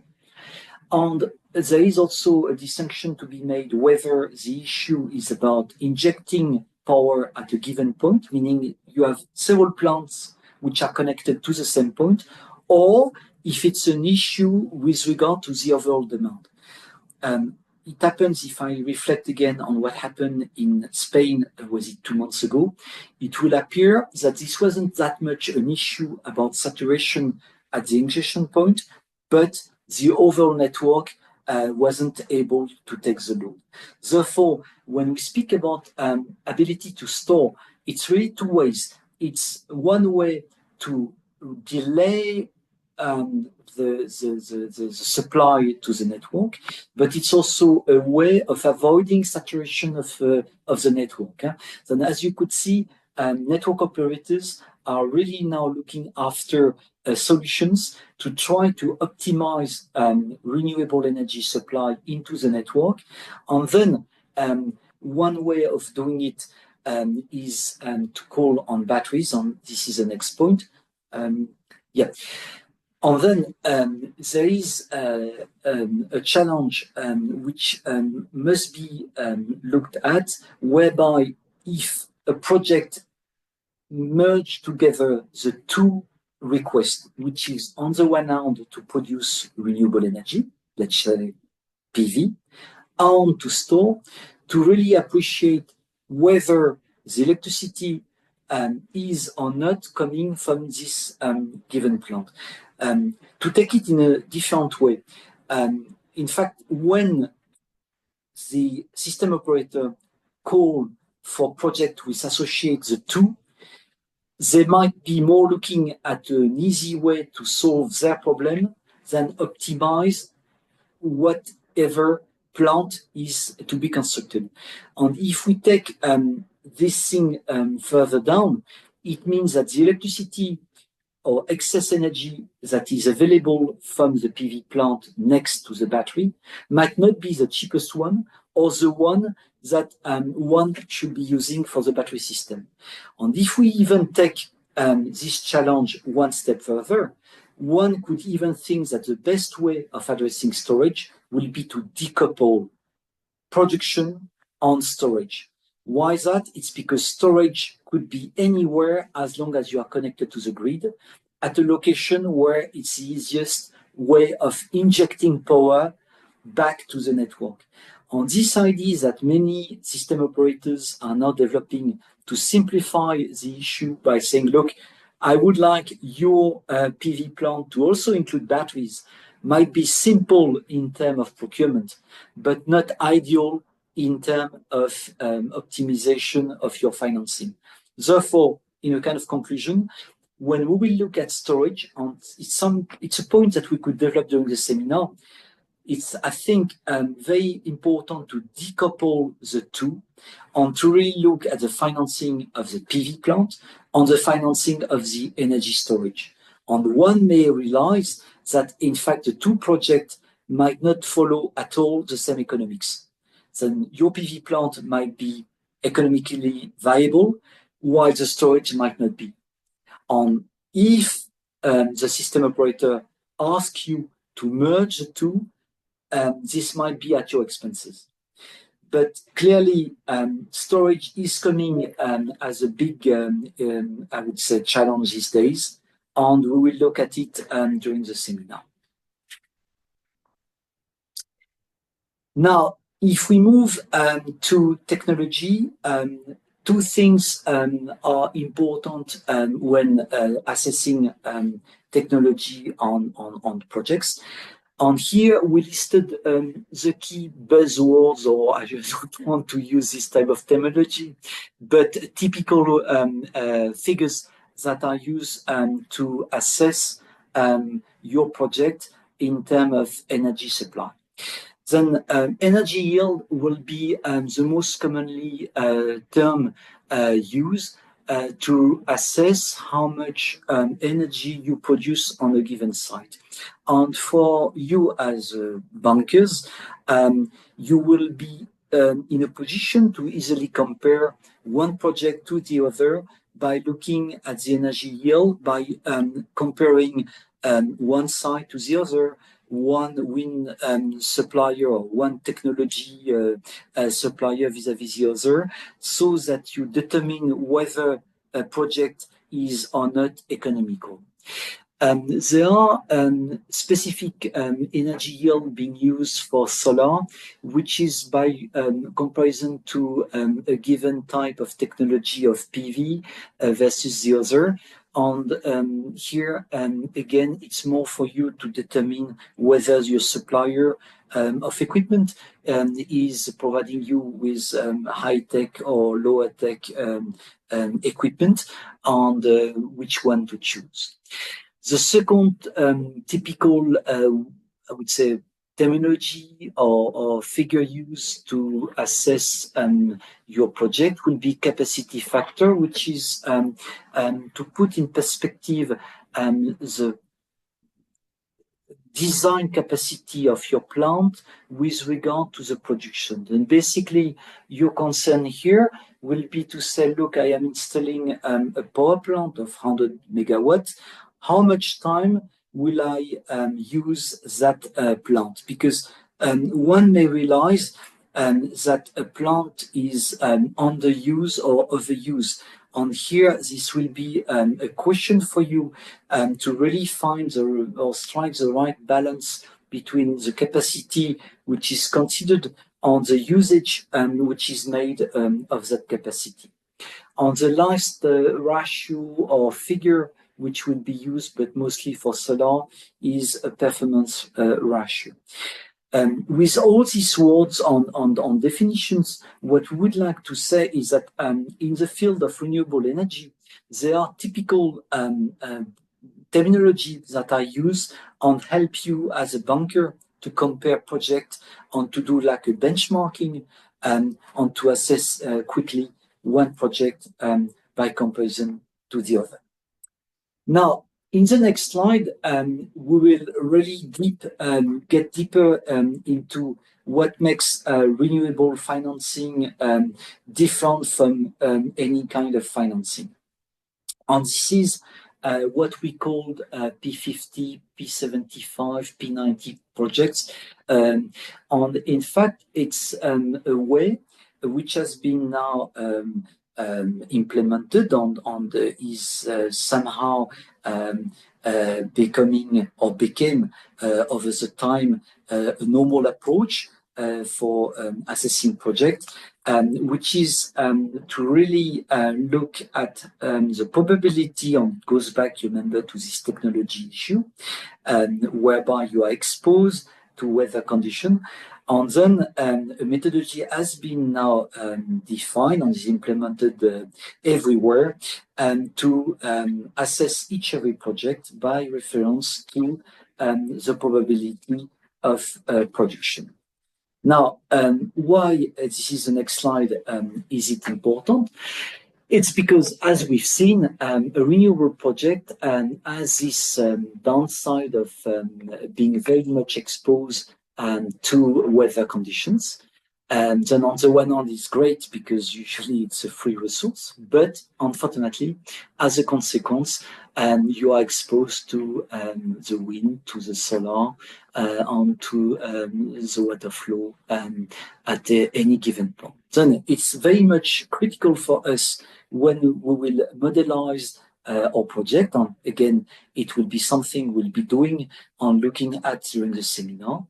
and there is also a distinction to be made whether the issue is about injecting power at a given point, meaning you have several plants which are connected to the same point, or if it's an issue with regard to the overall demand. It happens, if I reflect again on what happened in Spain, was it 2 months ago, it will appear that this wasn't that much an issue about saturation at the injection point, but the overall network wasn't able to take the load. Therefore, when we speak about ability to store, it's really two ways. It's one way to delay the supply to the network, but it's also a way of avoiding saturation of the network. Then, as you could see, network operators are really now looking after solutions to try to optimize renewable energy supply into the network. And then one way of doing it is to call on batteries, and this is the next point. Yeah. And then there is a challenge which must be looked at, whereby if a project merge together the two requests, which is on the one hand to produce renewable energy, let's say PV, and to store, to really appreciate whether the electricity is or not coming from this given plant. To take it in a different way, in fact, when the system operator call for project which associate the two, they might be more looking at an easy way to solve their problem than optimize whatever plant is to be constructed. And if we take this thing further down, it means that the electricity or excess energy that is available from the PV plant next to the battery might not be the cheapest one or the one that one should be using for the battery system. And if we even take this challenge one step further, one could even think that the best way of addressing storage will be to decouple production and storage. Why is that? It's because storage could be anywhere as long as you are connected to the grid at a location where it's the easiest way of injecting power back to the network. And this idea that many system operators are now developing to simplify the issue by saying, look, I would like your PV plant to also include batteries, might be simple in terms of procurement, but not ideal in terms of optimization of your financing. Therefore, in a kind of conclusion, when we will look at storage, and it's a point that we could develop during the seminar, it's, I think, very important to decouple the two and to really look at the financing of the PV plant and the financing of the energy storage. And one may realize that, in fact, the two projects might not follow at all the same economics. Then your PV plant might be economically viable, while the storage might not be. And if the system operator asks you to merge the two, this might be at your expenses. But clearly, storage is coming as a big, I would say, challenge these days, and we will look at it during the seminar. Now, if we move to technology, two things are important when assessing technology on projects. And here we listed the key buzzwords, or I just don't want to use this type of terminology, but typical figures that are used to assess your project in terms of energy supply. Then energy yield will be the most commonly term used to assess how much energy you produce on a given site. And for you as bankers, you will be in a position to easily compare one project to the other by looking at the energy yield, by comparing one site to the other, one wind supplier or one technology supplier vis-à-vis the other, so that you determine whether a project is or not economical. There are specific energy yield being used for solar, which is by comparison to a given type of technology of PV versus the other. And here, again, it's more for you to determine whether your supplier of equipment is providing you with high-tech or lower-tech equipment, and which one to choose. The second typical, I would say, terminology or figure used to assess your project will be capacity factor, which is to put in perspective the design capacity of your plant with regard to the production. And basically, your concern here will be to say, look, I am installing a power plant of 100 megawatts. How much time will I use that plant? Because one may realize that a plant is underused or overused. And here, this will be a question for you to really find or strike the right balance between the capacity which is considered on the usage which is made of that capacity. On the last ratio or figure which will be used, but mostly for solar, is a performance ratio. With all these words on definitions, what we would like to say is that in the field of renewable energy, there are typical terminology that I use and help you as a banker to compare projects and to do like a benchmarking and to assess quickly one project by comparison to the other. Now, in the next slide, we will really get deeper into what makes renewable financing different from any kind of financing. And this is what we called P50, P75, P90 projects. And in fact, it's a way which has been now implemented and is somehow becoming or became over the time a normal approach for assessing projects, which is to really look at the probability, and it goes back, remember, to this technology issue, whereby you are exposed to weather condition. And then a methodology has been now defined and is implemented everywhere to assess each every project by reference to the probability of production. Now, why this is the next slide is it important? It's because, as we've seen, a renewable project has this downside of being very much exposed to weather conditions. And then on the one hand, it's great because usually it's a free resource, but unfortunately, as a consequence, you are exposed to the wind, to the solar, and to the water flow at any given point. Then it's very much critical for us when we will modelize our project, and again, it will be something we'll be doing and looking at during the seminar.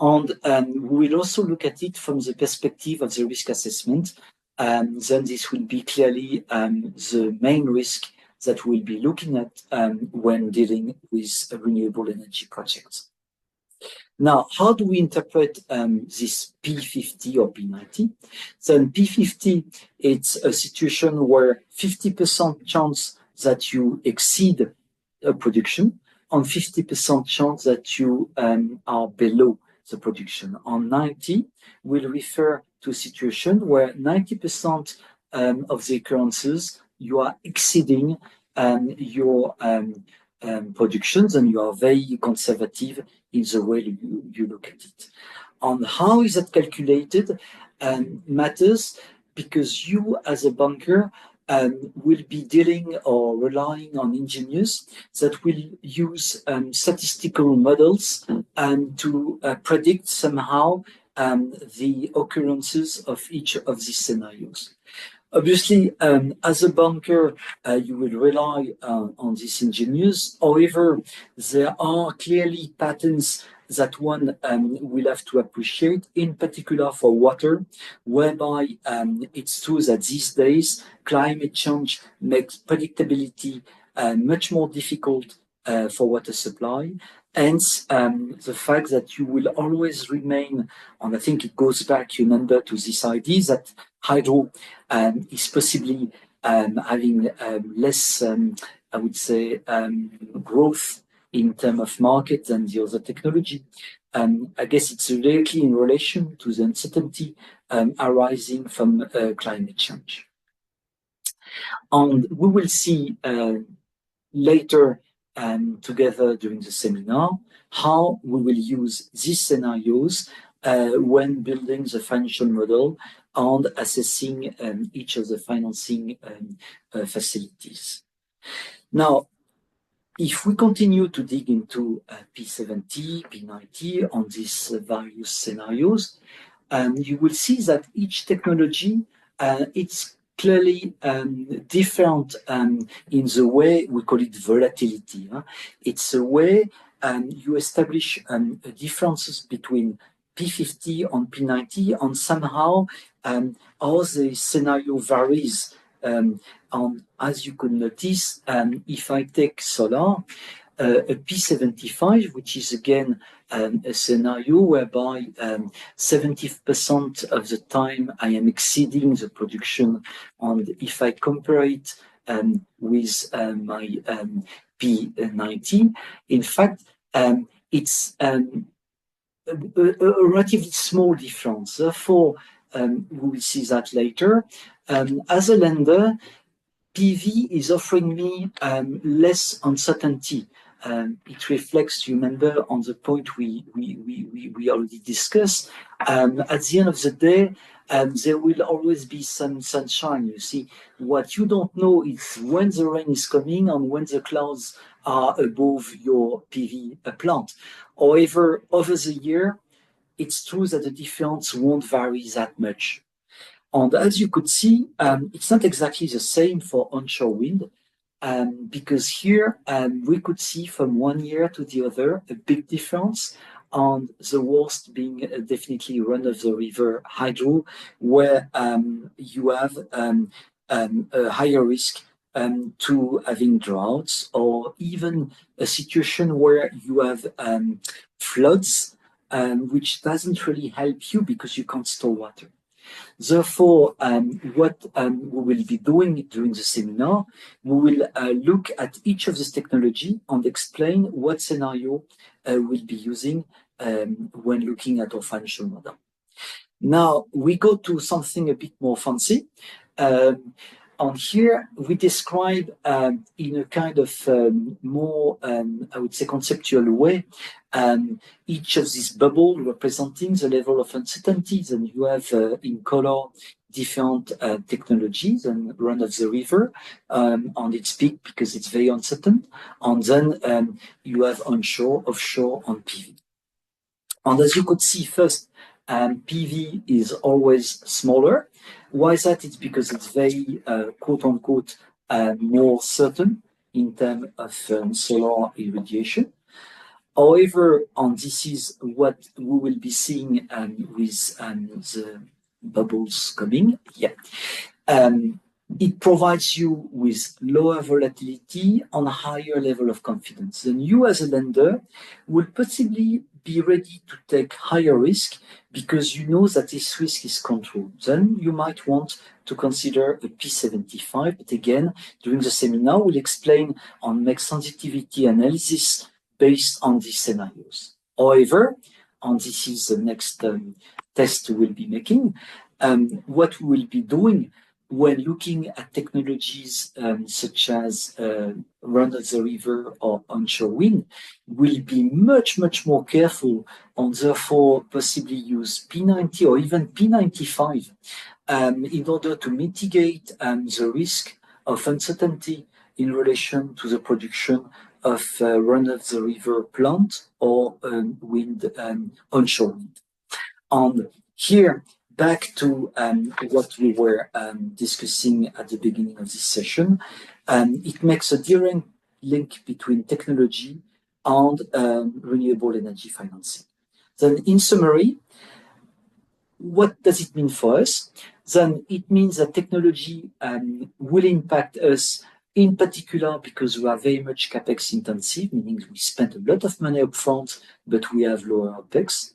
And we will also look at it from the perspective of the risk assessment. Then this will be clearly the main risk that we'll be looking at when dealing with renewable energy projects. Now, how do we interpret this P50 or P90? So in P50, it's a situation where 50% chance that you exceed a production and 50% chance that you are below the production. On 90 will refer to a situation where 90% of the occurrences you are exceeding your productions, and you are very conservative in the way you look at it. On how is that calculated matters, because you as a banker will be dealing or relying on engineers that will use statistical models to predict somehow the occurrences of each of these scenarios. Obviously, as a banker, you will rely on these engineers. However, there are clearly patterns that one will have to appreciate, in particular for water, whereby it's true that these days climate change makes predictability much more difficult for water supply. Hence, the fact that you will always remain, and I think it goes back, remember, to this idea that hydro is possibly having less, I would say, growth in terms of market than the other technology. I guess it's directly in relation to the uncertainty arising from climate change. And we will see later together during the seminar how we will use these scenarios when building the financial model and assessing each of the financing facilities. Now, if we continue to dig into P70, P90 on these various scenarios, you will see that each technology, it's clearly different in the way we call it volatility. It's a way you establish differences between P50 and P90, and somehow how the scenario varies. And as you could notice, if I take solar, a P75, which is again a scenario whereby 70% of the time I am exceeding the production, and if I compare it with my P90, in fact, it's a relatively small difference. Therefore, we will see that later. As a lender, PV is offering me less uncertainty. It reflects, you remember, on the point we already discussed. At the end of the day, there will always be some sunshine. You see, what you don't know is when the rain is coming and when the clouds are above your PV plant. However, over the year, it's true that the difference won't vary that much. And as you could see, it's not exactly the same for onshore wind, because here we could see from one year to the other a big difference, and the worst being definitely run-of-the-river hydro, where you have a higher risk to having droughts, or even a situation where you have floods, which doesn't really help you because you can't store water. Therefore, what we will be doing during the seminar, we will look at each of this technology and explain what scenario we'll be using when looking at our financial model. Now, we go to something a bit more fancy. And here we describe in a kind of more, I would say, conceptual way, each of these bubbles representing the level of uncertainties. And you have in color different technologies and run-of-the-river, and it's big because it's very uncertain. And then you have onshore, offshore, and PV. And as you could see first, PV is always smaller. Why is that? It's because it's very, quote unquote, more certain in terms of solar irradiation. However, and this is what we will be seeing with the bubbles coming. Yeah. It provides you with lower volatility and a higher level of confidence. Then you as a lender will possibly be ready to take higher risk because you know that this risk is controlled. Then you might want to consider a P75, but again, during the seminar, we'll explain and make sensitivity analysis based on these scenarios. However, and this is the next test we'll be making, what we will be doing when looking at technologies such as run-of-the-river or onshore wind, we'll be much, much more careful and therefore possibly use P90 or even P95 in order to mitigate the risk of uncertainty in relation to the production of run-of-the-river plant or wind, onshore wind. And here, back to what we were discussing at the beginning of this session, it makes a direct link between technology and renewable energy financing. Then in summary, what does it mean for us? Then it means that technology will impact us in particular because we are very much CapEx intensive, meaning we spend a lot of money up front, but we have lower OpEx.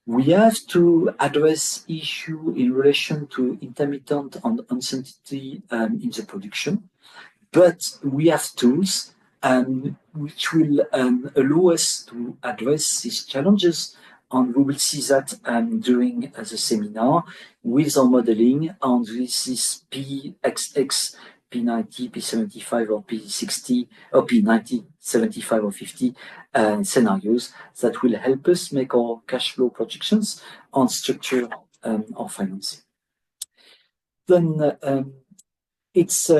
We have to address issue in relation to intermittent and uncertainty in the production, but we have tools which will allow us to address these challenges and we will see that during the seminar with our modeling on this PXX, P90, P75, or P60, or P90, 75, or 50 scenarios that will help us make our cash flow projections and structure our financing. Then it's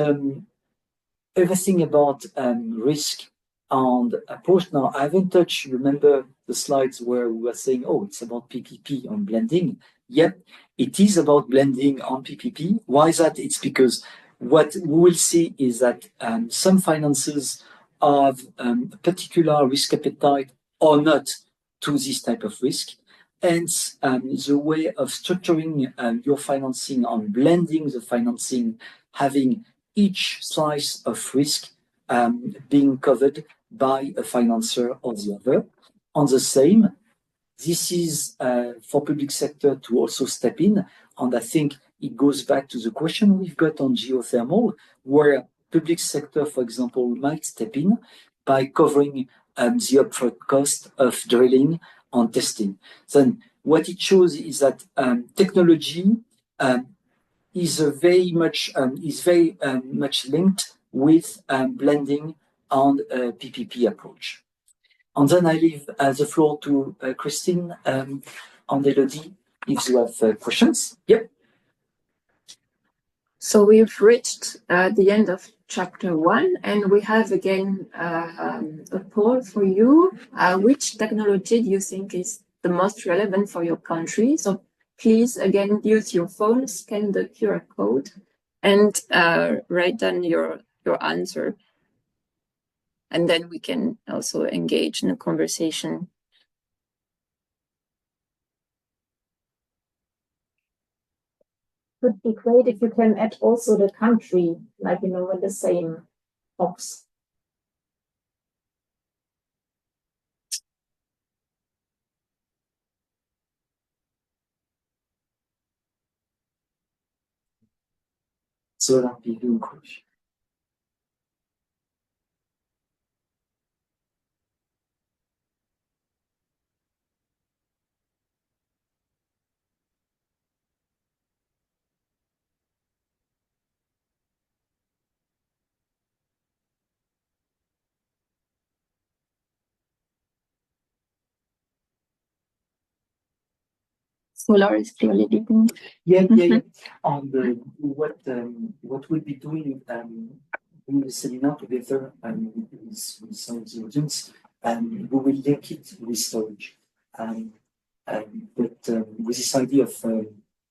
everything about risk and approach. Now, I haven't touched, remember the slides where we were saying, oh, it's about PPP on blending. Yep, it is about blending on PPP. Why is that? It's because what we will see is that some finances have a particular risk appetite or not to this type of risk. Hence, the way of structuring your financing and blending the financing, having each slice of risk being covered by a financer or the other. On the same, this is for public sector to also step in. And I think it goes back to the question we've got on geothermal, where public sector, for example, might step in by covering the upfront cost of drilling and testing. Then what it shows is that technology is very much linked with blending and PPP approach. And then I leave the floor to Christine and Elodie if you have questions. Yep. So we've reached the end of chapter 1, and we have again a poll for you. Which technology do you think is the most relevant for your country? So please, again, use your phone, scan the QR code, and write down your answer. And then we can also engage in a conversation. Would be great if you can add also the country, like, in the same box. Solar PV in Croatia. Solar is clearly leading. Yeah. And what we'll be doing in the seminar together with some of the audience, we will link it with storage. But with this idea of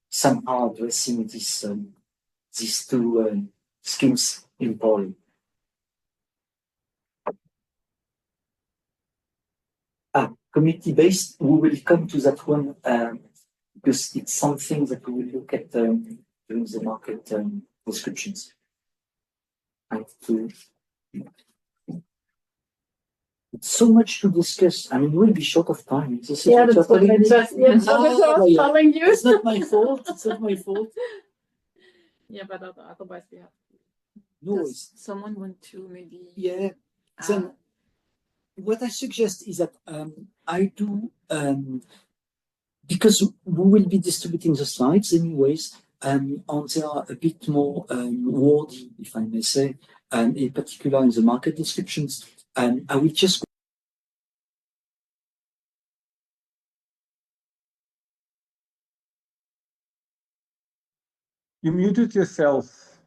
somehow addressing these two schemes in parallel. Community-based, we will come to that one because it's something that we will look at during the market descriptions. It's so much to discuss. I mean, we'll be short of time. That's what I was telling you. It's not my fault. It's not my fault. Yeah, but otherwise we have. No. Does someone want to maybe? Yeah. Then what I suggest is that I do, because we will be distributing the slides anyways, and they are a bit more wordy, if I may say, in particular in the market descriptions. I will just You muted yourself.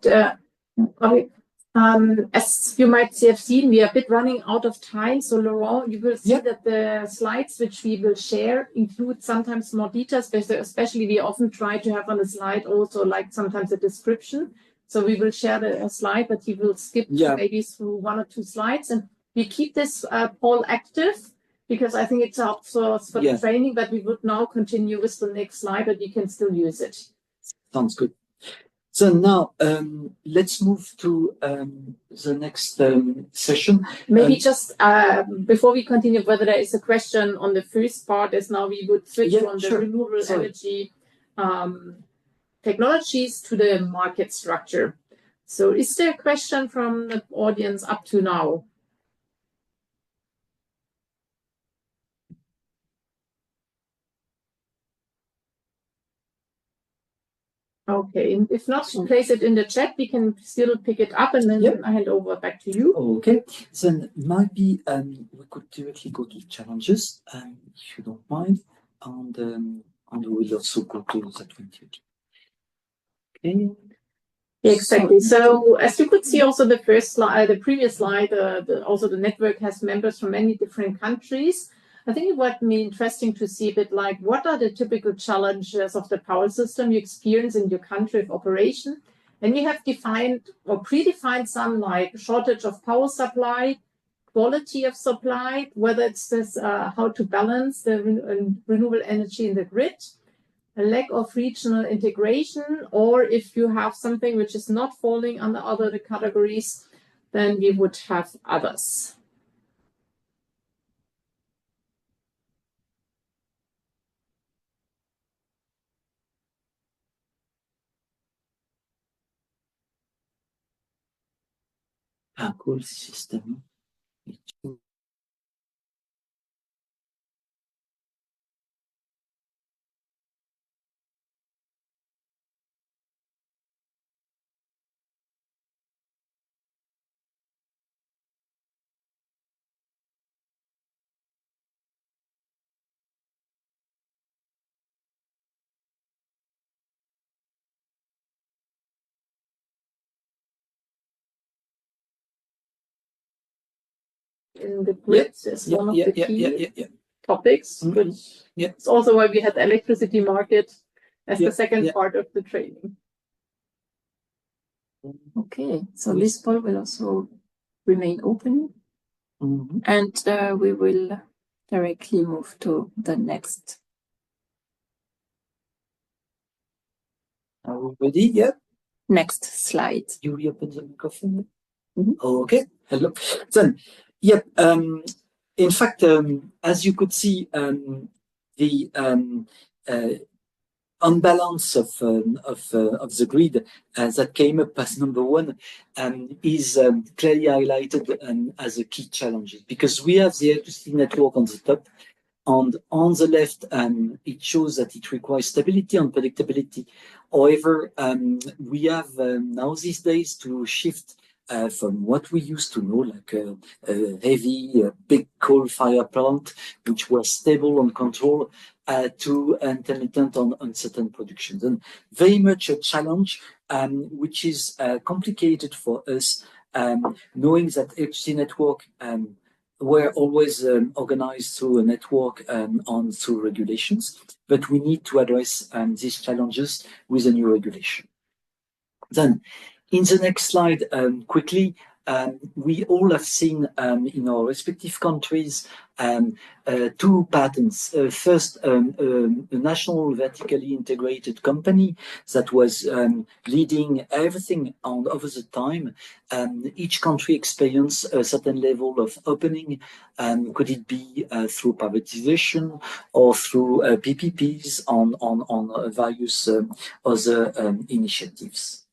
Okay. As you might have seen, we are a bit running out of time. So, Laurent, you will see that the slides which we will share include sometimes more details, especially we often try to have on the slide also like sometimes a description. So we will share the slide, but you will skip maybe through 1 or 2 slides. And we keep this poll active because I think it's helpful for the training, but we would now continue with the next slide, but you can still use it. Sounds good. So now let's move to the next session. Maybe just before we continue, whether there is a question on the first part, as now we would switch from the renewable energy technologies to the market structure. So is there a question from the audience up to now? Okay, and if not, place it in the chat. We can still pick it up and then I hand over back to you. Okay, then maybe we could directly go to challenges, if you don't mind, and we will also go to that one. Okay. Exactly. So as you could see, also the first slide, the previous slide, also the network has members from many different countries. I think it would be interesting to see a bit like what are the typical challenges of the power system you experience in your country of operation. And you have defined or predefined some like shortage of power supply, quality of supply, whether it's this how to balance the renewable energy in the grid, a lack of regional integration, or if you have something which is not falling under other categories, then we would have others. Cool system. In the grid is one of the key topics, but it's also why we had the electricity market as the second part of the training. Okay, so this poll will also remain open, and we will directly move to the next. Are we ready? Yeah. Next slide. You reopen the microphone. Okay. Hello. Then, in fact, as you could see, the unbalance of the grid that came up as number one is clearly highlighted as a key challenge, because we have the electricity network on the top, and on the left it shows that it requires stability and predictability. However, we have now these days to shift from what we used to know, like a heavy, big coal fire plant, which was stable and controlled, to intermittent on uncertain productions. And very much a challenge, which is complicated for us, knowing that electricity network were always organized through a network and through regulations, but we need to address these challenges with a new regulation. Then, in the next slide, quickly, we all have seen in our respective countries two patterns. First, a national vertically integrated company that was leading everything on over the time. Each country experienced a certain level of opening. Could it be through privatization or through PPPs on various other initiatives?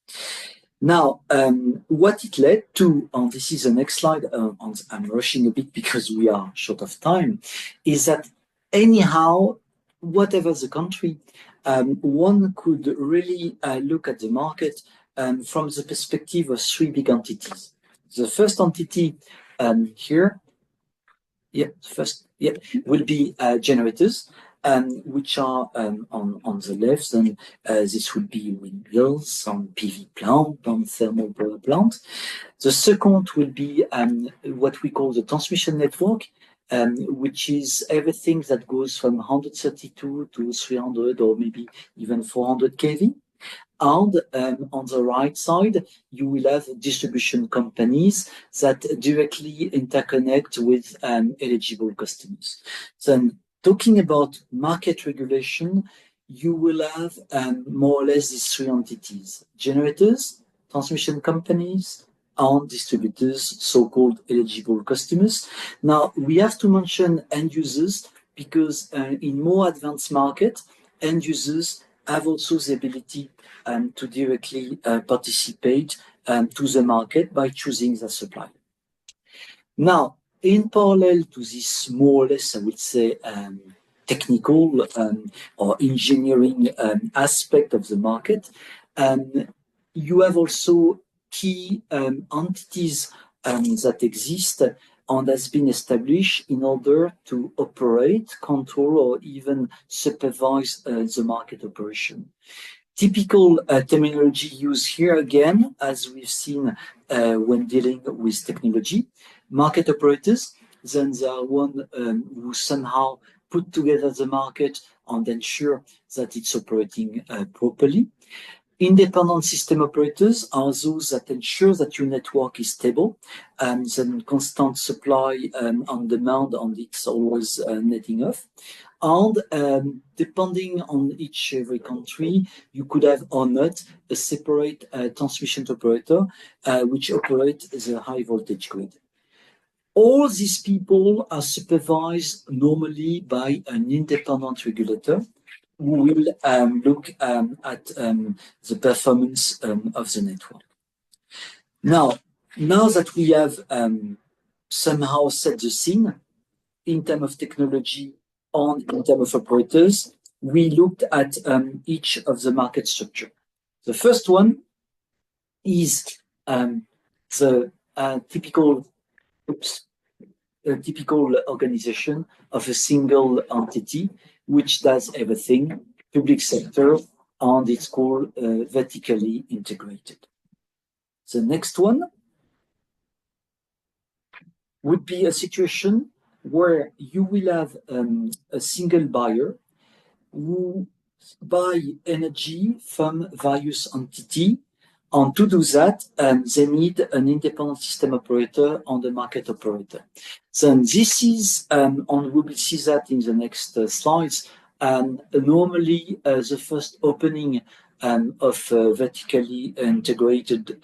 Now, what it led to, and this is the next slide, I'm rushing a bit because we are short of time, is that anyhow, whatever the country, one could really look at the market from the perspective of three big entities. The first entity here, will be generators, which are on the left, and this would be windmills, on PV plant, on thermal power plant. The second will be what we call the transmission network, which is everything that goes from 132 to 300 or maybe even 400 kV. And on the right side, you will have distribution companies that directly interconnect with eligible customers. So, talking about market regulation, you will have more or less these three entities: generators, transmission companies, and distributors, so-called eligible customers. Now, we have to mention end users because in more advanced markets, end users have also the ability to directly participate to the market by choosing the supplier. Now, in parallel to this more or less, I would say, technical or engineering aspect of the market, you have also key entities that exist and has been established in order to operate, control, or even supervise the market operation. Typical terminology used here again, as we've seen when dealing with technology, market operators, then they are one who somehow put together the market and ensure that it's operating properly. Independent system operators are those that ensure that your network is stable, then constant supply on demand, and it's always netting off. And depending on every country, you could have or not a separate transmission operator which operates the high voltage grid. All these people are supervised normally by an independent regulator who will look at the performance of the network. Now that we have somehow set the scene in terms of technology and in terms of operators, we looked at each of the market structure. The first one is the typical organization of a single entity which does everything, public sector, and it's called vertically integrated. The next one would be a situation where you will have a single buyer who buy energy from various entities. And to do that, they need an independent system operator and a market operator. So this is, and we will see that in the next slides, normally the first opening of a vertically integrated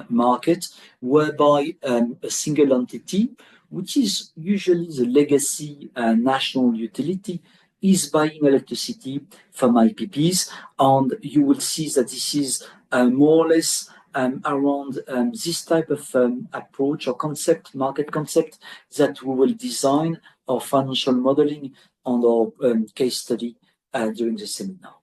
market, whereby a single entity, which is usually the legacy national utility, is buying electricity from IPPs, and you will see that this is more or less around this type of approach or concept, market concept, that we will design our financial modeling and our case study during the seminar.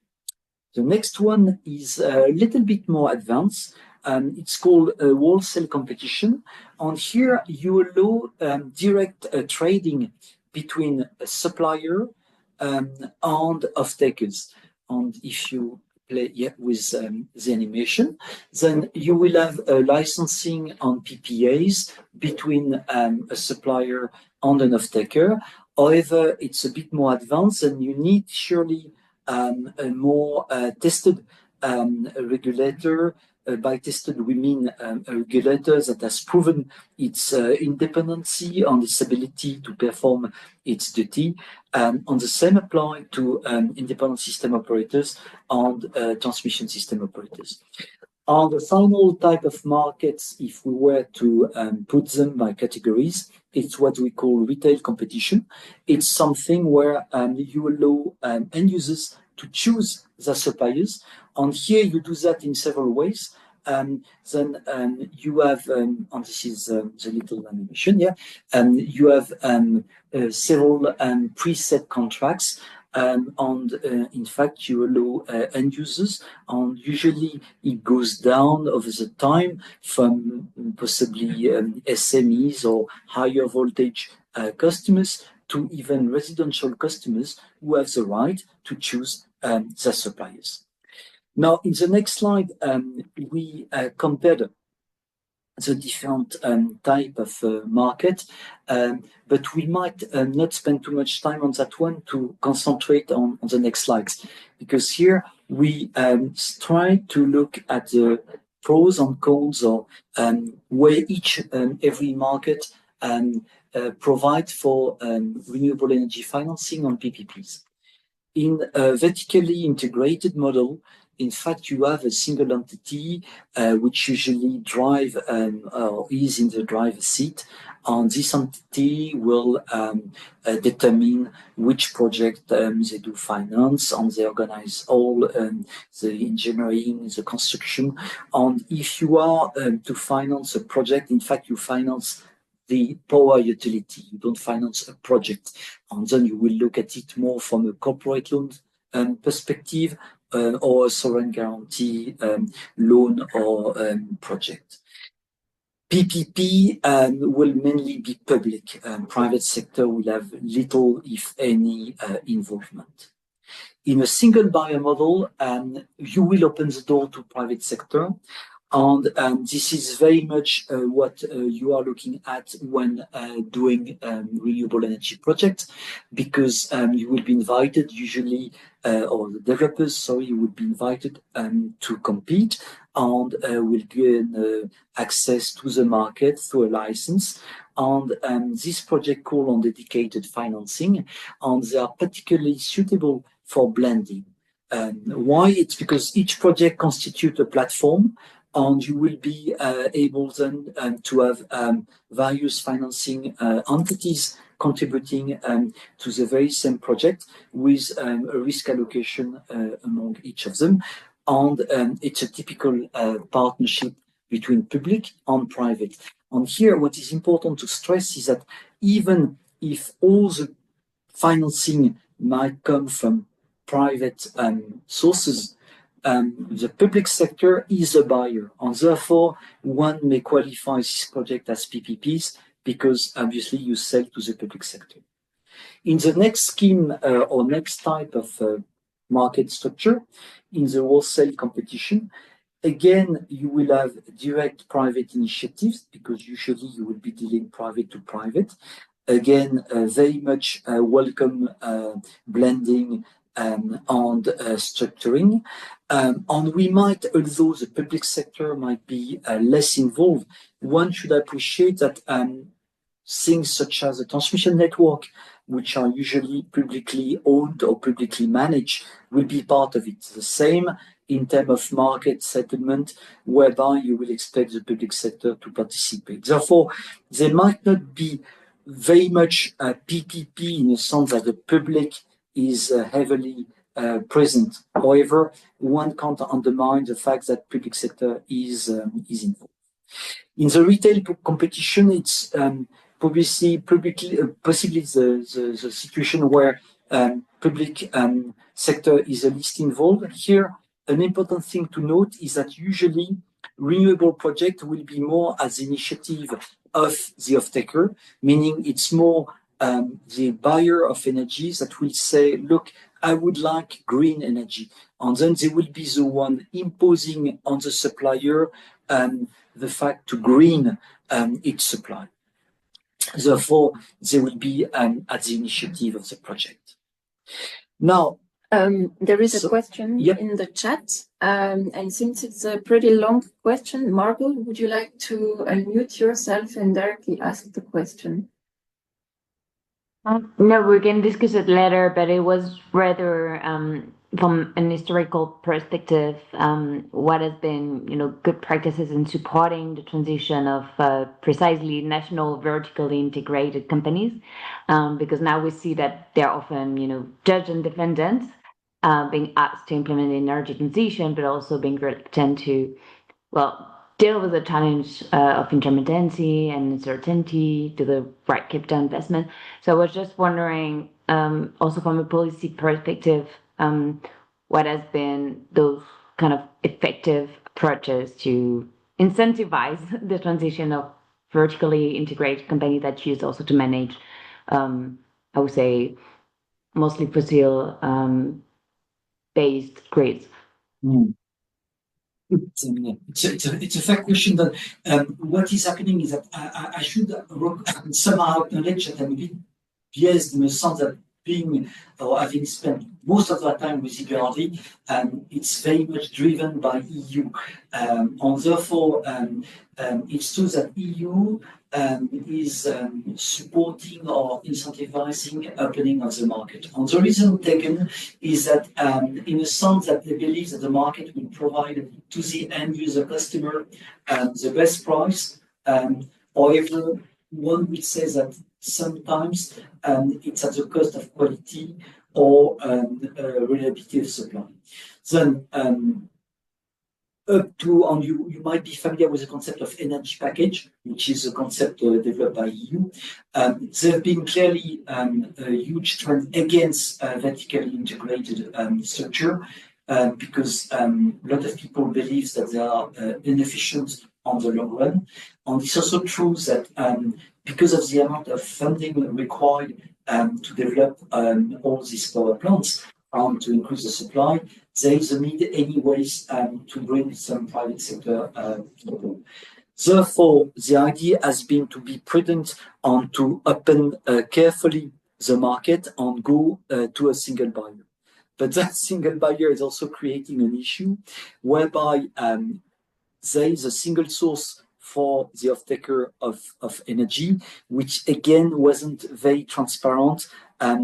The next one is a little bit more advanced. It's called wholesale competition, and here you allow direct trading between a supplier and off-takers. And if you play with the animation, then you will have a licensing on PPAs between a supplier and an off-taker. However, it's a bit more advanced, and you need surely a more tested regulator. By tested, we mean a regulator that has proven its independency and its ability to perform its duty. And the same apply to independent system operators and transmission system operators. And the final type of markets, if we were to put them by categories, it's what we call retail competition. It's something where you allow end users to choose the suppliers. And here you do that in several ways. Then you have, and this is the little animation, you have several preset contracts. And in fact, you allow end users, and usually it goes down over the time from possibly SMEs or higher voltage customers to even residential customers who have the right to choose the suppliers. Now, in the next slide, we compared the different type of market, but we might not spend too much time on that one to concentrate on the next slides, because here we try to look at the pros and cons, or where each every market provide for renewable energy financing on PPPs. In a vertically integrated model, in fact, you have a single entity which usually drive or is in the driver's seat, and this entity will determine which project they do finance, and they organize all the engineering, the construction. And if you are to finance a project, in fact, you finance the power utility. You don't finance a project, and then you will look at it more from a corporate loan perspective or a sovereign guarantee loan or project. PPP will mainly be public. Private sector will have little, if any, involvement. In a single buyer model, you will open the door to private sector. And this is very much what you are looking at when doing renewable energy projects, because you will be invited usually, or the developers, sorry, will be invited to compete and will gain access to the market through a license. And this project call on dedicated financing, and they are particularly suitable for blending. Why? It's because each project constitutes a platform, and you will be able then to have various financing entities contributing to the very same project with a risk allocation among each of them. And it's a typical partnership between public and private. And here, what is important to stress is that even if all the financing might come from private sources, the public sector is a buyer, and therefore one may qualify this project as PPPs because obviously you sell to the public sector. In the next scheme or next type of market structure, in the wholesale competition, again, you will have direct private initiatives because usually you will be dealing private to private. Again, very much welcome blending and structuring. And we might, although the public sector might be less involved, one should appreciate that things such as the transmission network, which are usually publicly owned or publicly managed, will be part of it. The same in terms of market settlement, whereby you will expect the public sector to participate. Therefore, there might not be very much PPP in the sense that the public is heavily present. However, one can't undermine the fact that public sector is involved. In the retail competition, it's possibly the situation where public sector is the least involved. Here, an important thing to note is that usually renewable project will be more as initiative of the off-taker, meaning it's more the buyer of energies that will say, look, I would like green energy. And then they will be the one imposing on the supplier the fact to green its supply. Therefore, they will be at the initiative of the project. Now, there is a question in the chat, and since it's a pretty long question, Margot, would you like to unmute yourself and directly ask the question? No, we can discuss it later, but it was rather from an historical perspective, what has been, good practices in supporting the transition of precisely national vertically integrated companies, because now we see that they're often, judge and defendants being asked to implement the energy transition, but also being reluctant to, deal with the challenge of intermittency and uncertainty to the right capital investment. So I was just wondering, also from a policy perspective, what has been those kind of effective approaches to incentivize the transition of vertically integrated companies that choose also to manage, I would say, mostly fossil based grids? It's a fair question. That what is happening is that I should somehow acknowledge that I'm a bit biased in the sense that being or having spent most of that time with EBRD, it's very much driven by EU, and therefore it's true that EU is supporting or incentivizing opening of the market. And the reason taken is that in a sense that they believe that the market will provide to the end user customer the best price. However, one would say that sometimes it's at the cost of quality or reliability of supply. Then up to, and you might be familiar with the concept of energy package, which is a concept developed by EU. There have been clearly a huge trend against vertically integrated structure because a lot of people believe that they are inefficient on the long run. And it's also true that because of the amount of funding required to develop all these power plants and to increase the supply, there is a need anyways to bring some private sector people. Therefore, the idea has been to be prudent and to open carefully the market and go to a single buyer. But that single buyer is also creating an issue whereby there is a single source for the off-taker of energy, which again wasn't very transparent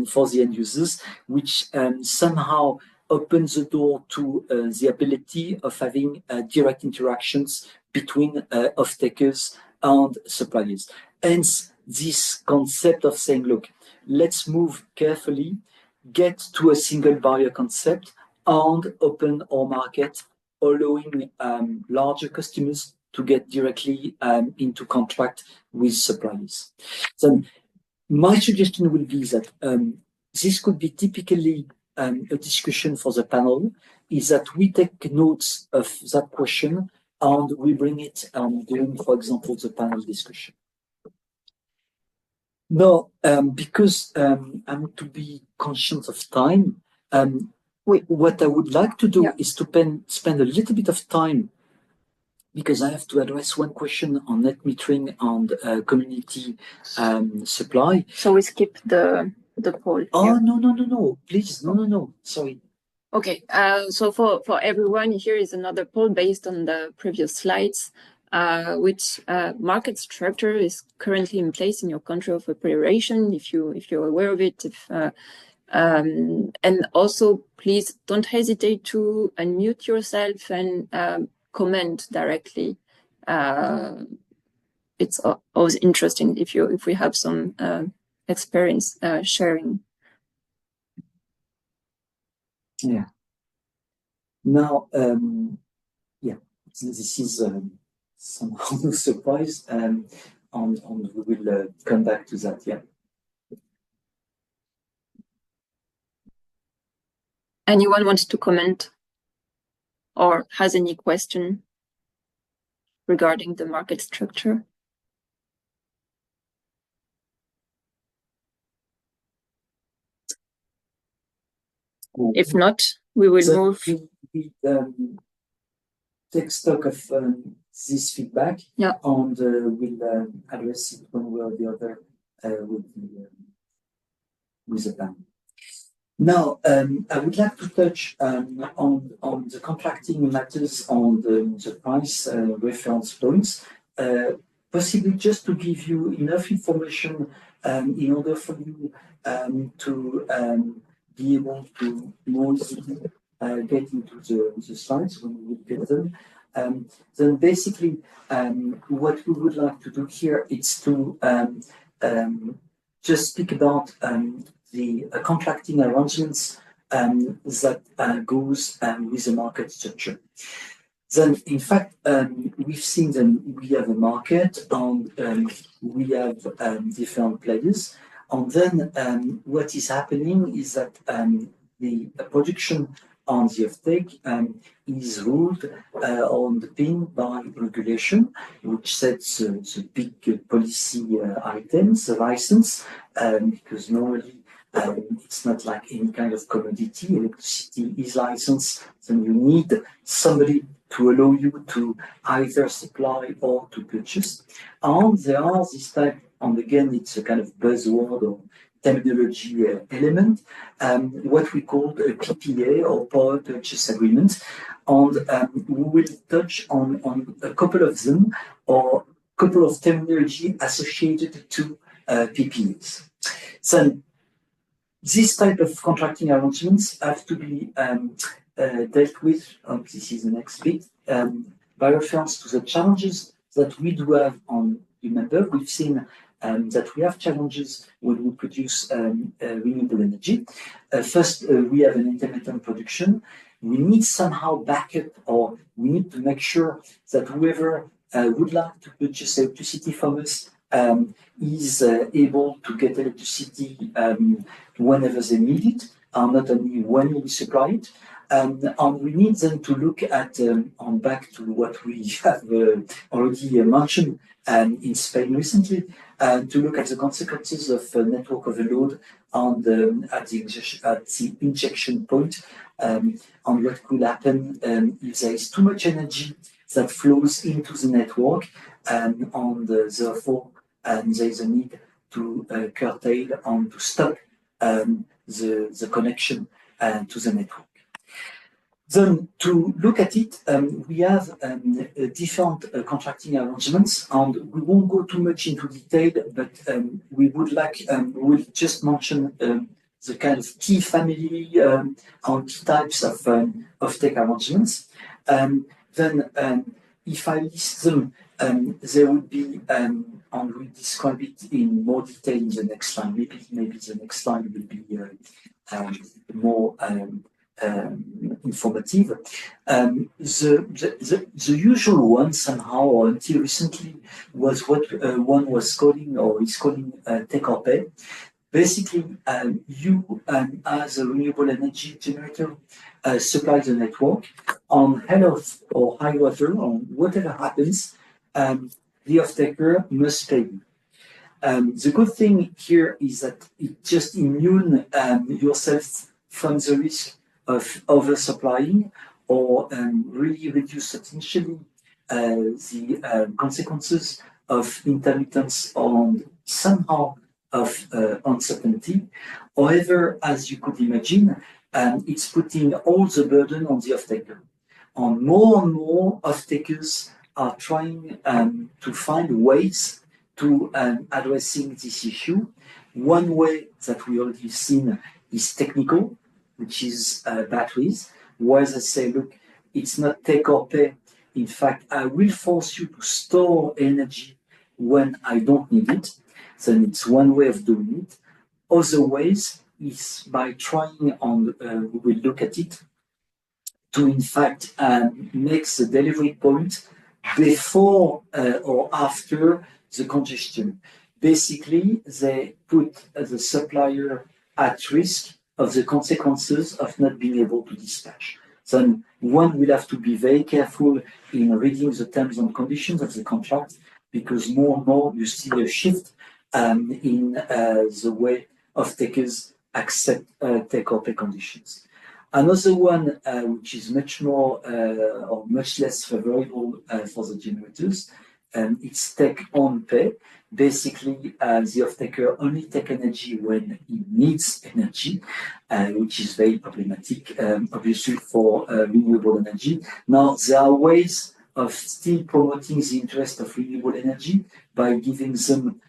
for the end users, which somehow opens the door to the ability of having direct interactions between off-takers and suppliers. Hence, this concept of saying, look, let's move carefully, get to a single buyer concept, and open our market, allowing larger customers to get directly into contract with suppliers. So my suggestion will be that this could be typically a discussion for the panel, is that we take notes of that question and we bring it during, for example, the panel discussion. Now, because I'm to be conscious of time, what I would like to do is to spend a little bit of time, because I have to address one question on net metering and community supply. So we skip the poll. Oh, here. no, please, no, sorry. Okay, so for everyone, here is another poll based on the previous slides. Which market structure is currently in place in your country of operation, if you're aware of it. And also, please don't hesitate to unmute yourself and comment directly. It's always interesting if we have some experience sharing. Yeah. Now, this is somehow no surprise, and we will come back to that. Yeah. Anyone wants to comment or has any question regarding the market structure? If not, we will move. We take stock of this feedback, and we'll address it one way or the other with the panel. Now, I would like to touch on the contracting matters on the price reference points, possibly just to give you enough information in order for you to be able to more easily get into the slides when we get them. Then basically, what we would like to do here is to just speak about the contracting arrangements that goes with the market structure. Then, in fact, we've seen that we have a market and we have different players. And then what is happening is that the production on the offtake is ruled or underpinned by regulation, which sets the big policy items, the license, because normally it's not like any kind of commodity. Electricity is licensed, then you need somebody to allow you to either supply or to purchase. And there are this type, and again, it's a kind of buzzword or terminology element, what we call a PPA or power purchase agreement. And we will touch on a couple of them, or couple of terminology associated to PPAs. So this type of contracting arrangements have to be dealt with, this is the next bit, by reference to the challenges that we do have on, remember, we've seen that we have challenges when we produce renewable energy. First, we have an intermittent production. We need somehow backup, or we need to make sure that whoever would like to purchase electricity from us is able to get electricity whenever they need it, and not only when we supply it. And we need them to look at, on back to what we have already mentioned in Spain recently, to look at the consequences of network overload on at the injection point, on what could happen if there is too much energy that flows into the network, and therefore there is a need to curtail and to stop the connection to the network. Then, to look at it, we have different contracting arrangements, and we won't go too much into detail, but we would like, we'll just mention the kind of key family and key types of offtake arrangements. Then, if I list them, there would be, and we'll describe it in more detail in the next slide. Maybe the next slide will be more informative. The usual one somehow, or until recently, was what one was calling, or is calling, take or pay. Basically, you as a renewable energy generator supply the network on hell or high water, or whatever happens, the off-taker must pay you. The good thing here is that it just immune yourself from the risk of oversupplying, or really reduce substantially the consequences of intermittence on somehow of uncertainty. However, as you could imagine, it's putting all the burden on the off-taker. And more off-takers are trying to find ways to addressing this issue. One way that we already seen is technical, which is batteries, where they say, look, it's not take or pay. In fact, I will force you to store energy when I don't need it. So it's one way of doing it. Other ways is by trying on, we will look at it, to in fact make the delivery point before or after the congestion. Basically, they put the supplier at risk of the consequences of not being able to dispatch. So one will have to be very careful in reading the terms and conditions of the contract, because more and more you see a shift in the way off-takers accept take-or-pay conditions. Another one, which is much more or much less favorable for the generators, it's take-on-pay. Basically, the off-taker only take energy when he needs energy, which is very problematic, obviously, for renewable energy. Now, there are ways of still promoting the interest of renewable energy by giving them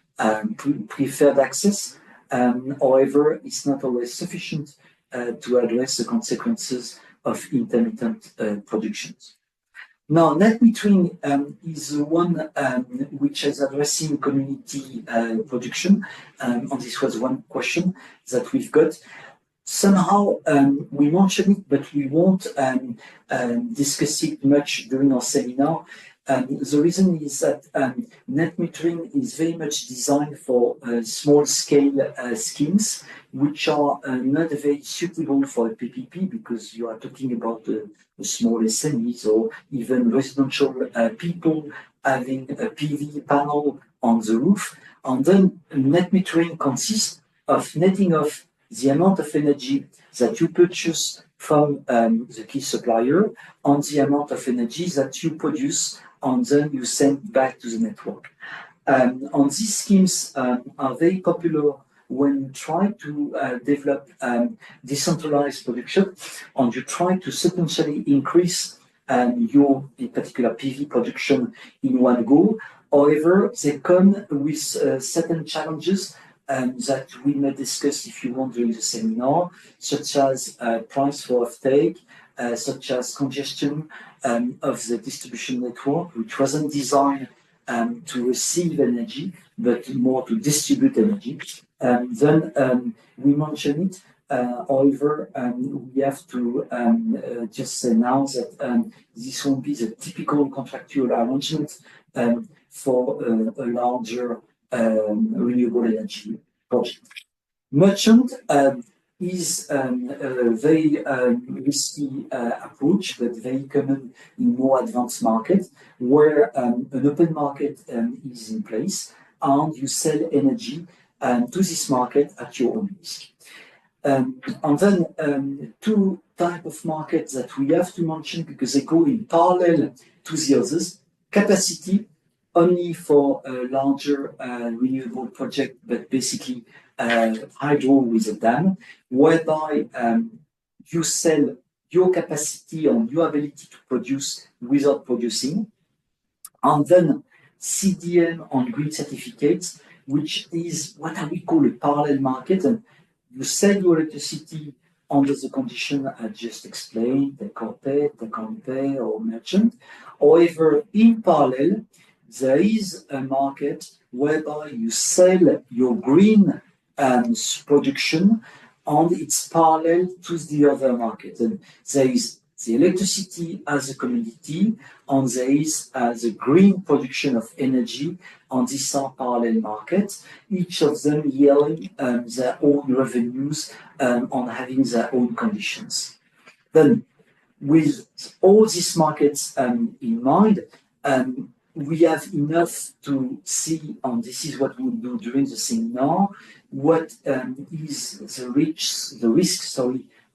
preferred access. However, it's not always sufficient to address the consequences of intermittent productions. Now, net metering is one which is addressing community production, and this was one question that we've got. Somehow we mention it, but we won't discuss it much during our seminar. The reason is that net metering is very much designed for small-scale schemes, which are not very suitable for a PPP, because you are talking about the small SMEs or even residential people having a PV panel on the roof. And then net metering consists of netting off the amount of energy that you purchase from the key supplier on the amount of energy that you produce, and then you send back to the network. And these schemes are very popular when you try to develop decentralized production, and you try to substantially increase your, in particular, PV production in one go, However, they come with certain challenges that we may discuss if you want during the seminar, such as price for offtake, such as congestion of the distribution network, which wasn't designed to receive energy, but more to distribute energy. Then we mentioned it. However, we have to just say now that this won't be the typical contractual arrangement for a larger renewable energy project. Merchant is a very risky approach, but very common in more advanced markets, where an open market is in place, and you sell energy to this market at your own risk. And then two types of markets that we have to mention because they go in parallel to the others. Capacity, only for a larger renewable project, but basically hydro with a dam, whereby you sell your capacity and your ability to produce without producing. And then CDM on green certificates, which is what we call a parallel market. And you sell your electricity under the condition I just explained, take or pay, or merchant. However, in parallel, there is a market whereby you sell your green production and it's parallel to the other market. And there is the electricity as a commodity, and there is the green production of energy, and these are parallel markets, each of them yielding their own revenues and having their own conditions. Then, with all these markets in mind, we have enough to see, and this is what we'll do during the seminar, what is the risk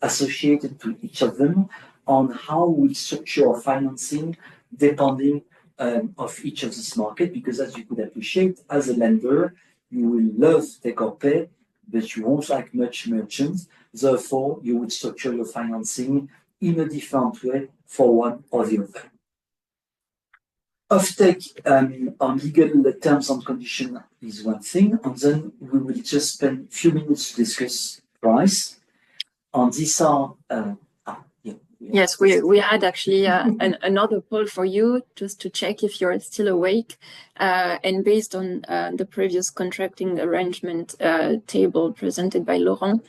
associated to each of them, on how we structure our financing depending of each of these markets, because as you could appreciate, as a lender, you will love take or pay, but you won't like much merchant. Therefore, you would structure your financing in a different way for one or the other. Offtake on legal terms and conditions is one thing, and then we will just spend a few minutes to discuss price. And these are Yes, we had actually another poll for you just to check if you're still awake. And based on the previous contracting arrangement table presented by Laurent,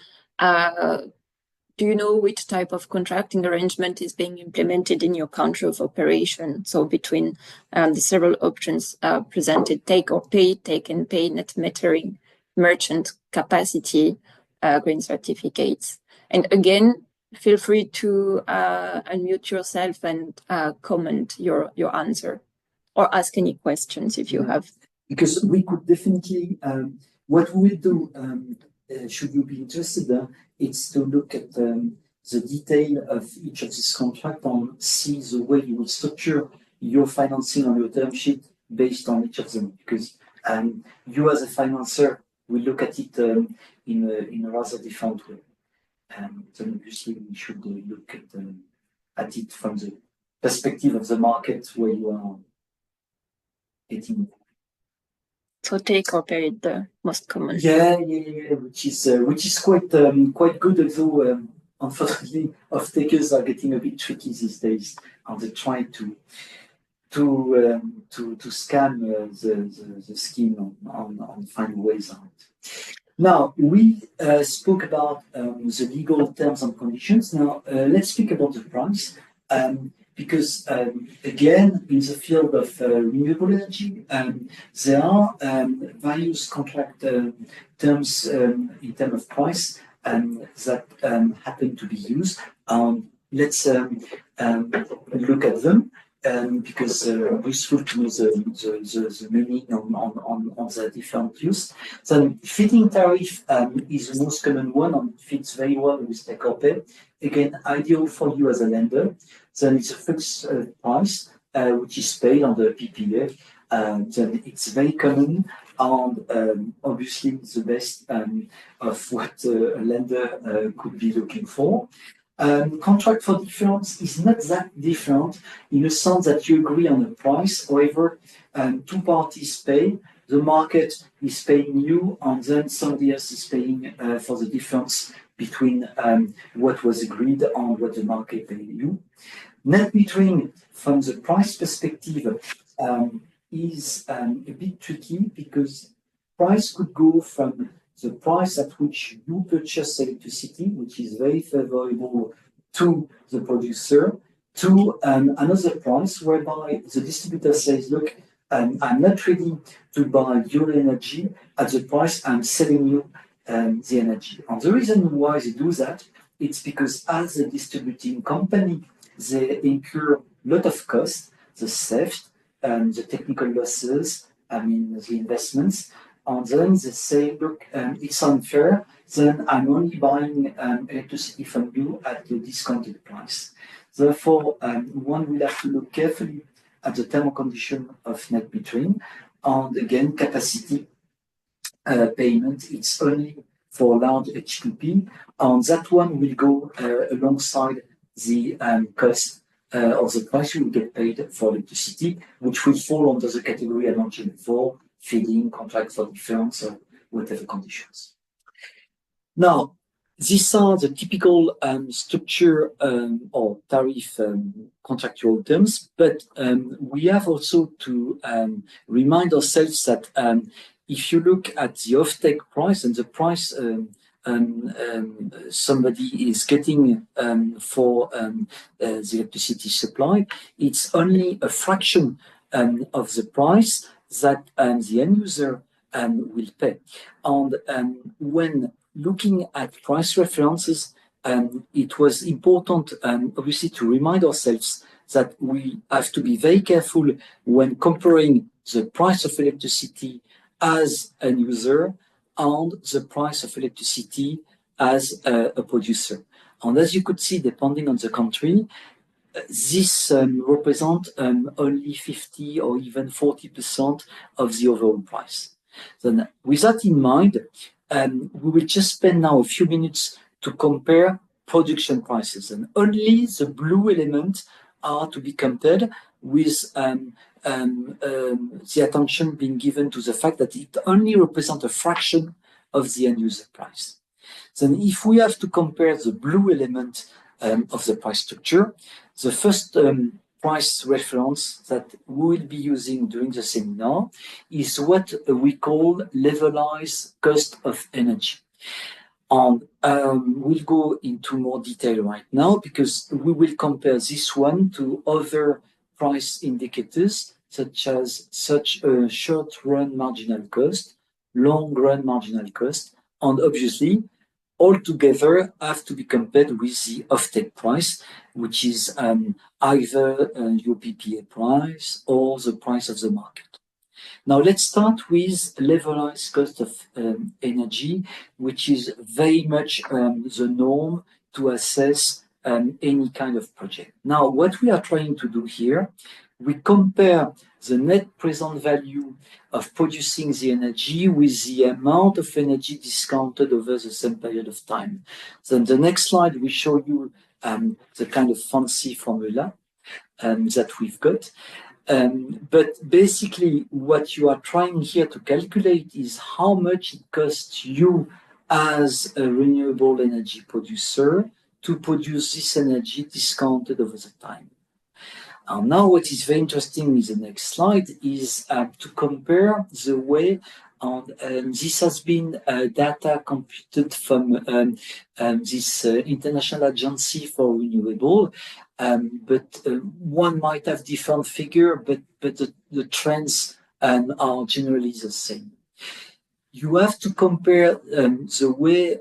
do you know which type of contracting arrangement is being implemented in your country of operation? So between the several options presented, take or pay, take and pay, net metering, merchant, capacity, green certificates. And again, feel free to unmute yourself and comment your answer or ask any questions if you have. Because we could definitely, what we'll do, should you be interested, it's to look at the detail of each of these contracts and see the way you will structure your financing on your term sheet based on each of them. Because you as a financer will look at it in a rather different way. Then obviously we should look at it from the perspective of the market where you are getting. So take or pay the most common. Yeah, which is quite good. Although unfortunately, off-takers are getting a bit tricky these days, and they try to scam the scheme and find ways out. Now, we spoke about the legal terms and conditions. Now, let's speak about the price. Because, again, in the field of renewable energy, there are various contract terms in terms of price that happen to be used. Let's look at them. Because useful to know the meaning on the different use. So feed-in tariff is the most common one and fits very well with take or pay. Again, ideal for you as a lender. Then it's a fixed price which is paid on the PPA. Then it's very common and obviously the best of what a lender could be looking for. Contract for difference is not that different in the sense that you agree on the price. However, two parties pay. The market is paying you, and then somebody else is paying for the difference between what was agreed and what the market paid you. Net metering, from the price perspective, is a bit tricky because price could go from the price at which you purchase electricity, which is very favorable to the producer, to another price whereby the distributor says, look, I'm not ready to buy your energy at the price I'm selling you the energy. And the reason why they do that, it's because as a distributing company, they incur a lot of costs, the theft, the technical losses, the investments. And then they say, look, it's unfair, then I'm only buying electricity from you at the discounted price. Therefore, one will have to look carefully at the term and condition of net metering. And again, capacity payment, it's only for large HPP, and that one will go alongside the cost or the price you will get paid for electricity, which will fall under the category I mentioned before, feeding, contract for difference, or whatever conditions. Now, these are the typical structure or tariff contractual terms, but we have also to remind ourselves that if you look at the offtake price and the price somebody is getting for the electricity supply, it's only a fraction of the price that the end user will pay. And when looking at price references, it was important, obviously, to remind ourselves that we have to be very careful when comparing the price of electricity as an user and the price of electricity as a producer. And as you could see, depending on the country, this represents only 50 or even 40% of the overall price. Then, with that in mind, we will just spend now a few minutes to compare production prices, and only the blue elements are to be compared with the attention being given to the fact that it only represents a fraction of the end user price. Then if we have to compare the blue element of the price structure, the first price reference that we will be using during the seminar is what we call levelized cost of energy. And we'll go into more detail right now because we will compare this one to other price indicators such as short-run marginal cost, long-run marginal cost, and obviously all together have to be compared with the offtake price, which is either your PPA price or the price of the market. Now let's start with levelized cost of energy, which is very much the norm to assess any kind of project. Now, what we are trying to do here, we compare the net present value of producing the energy with the amount of energy discounted over the same period of time. So in the next slide, we show you the kind of fancy formula that we've got. But basically, what you are trying here to calculate is how much it costs you as a renewable energy producer to produce this energy discounted over the time. And now what is very interesting in the next slide is to compare the way, and this has been data computed from this International Agency for Renewable, but one might have different figure, but the trends are generally the same. You have to compare the way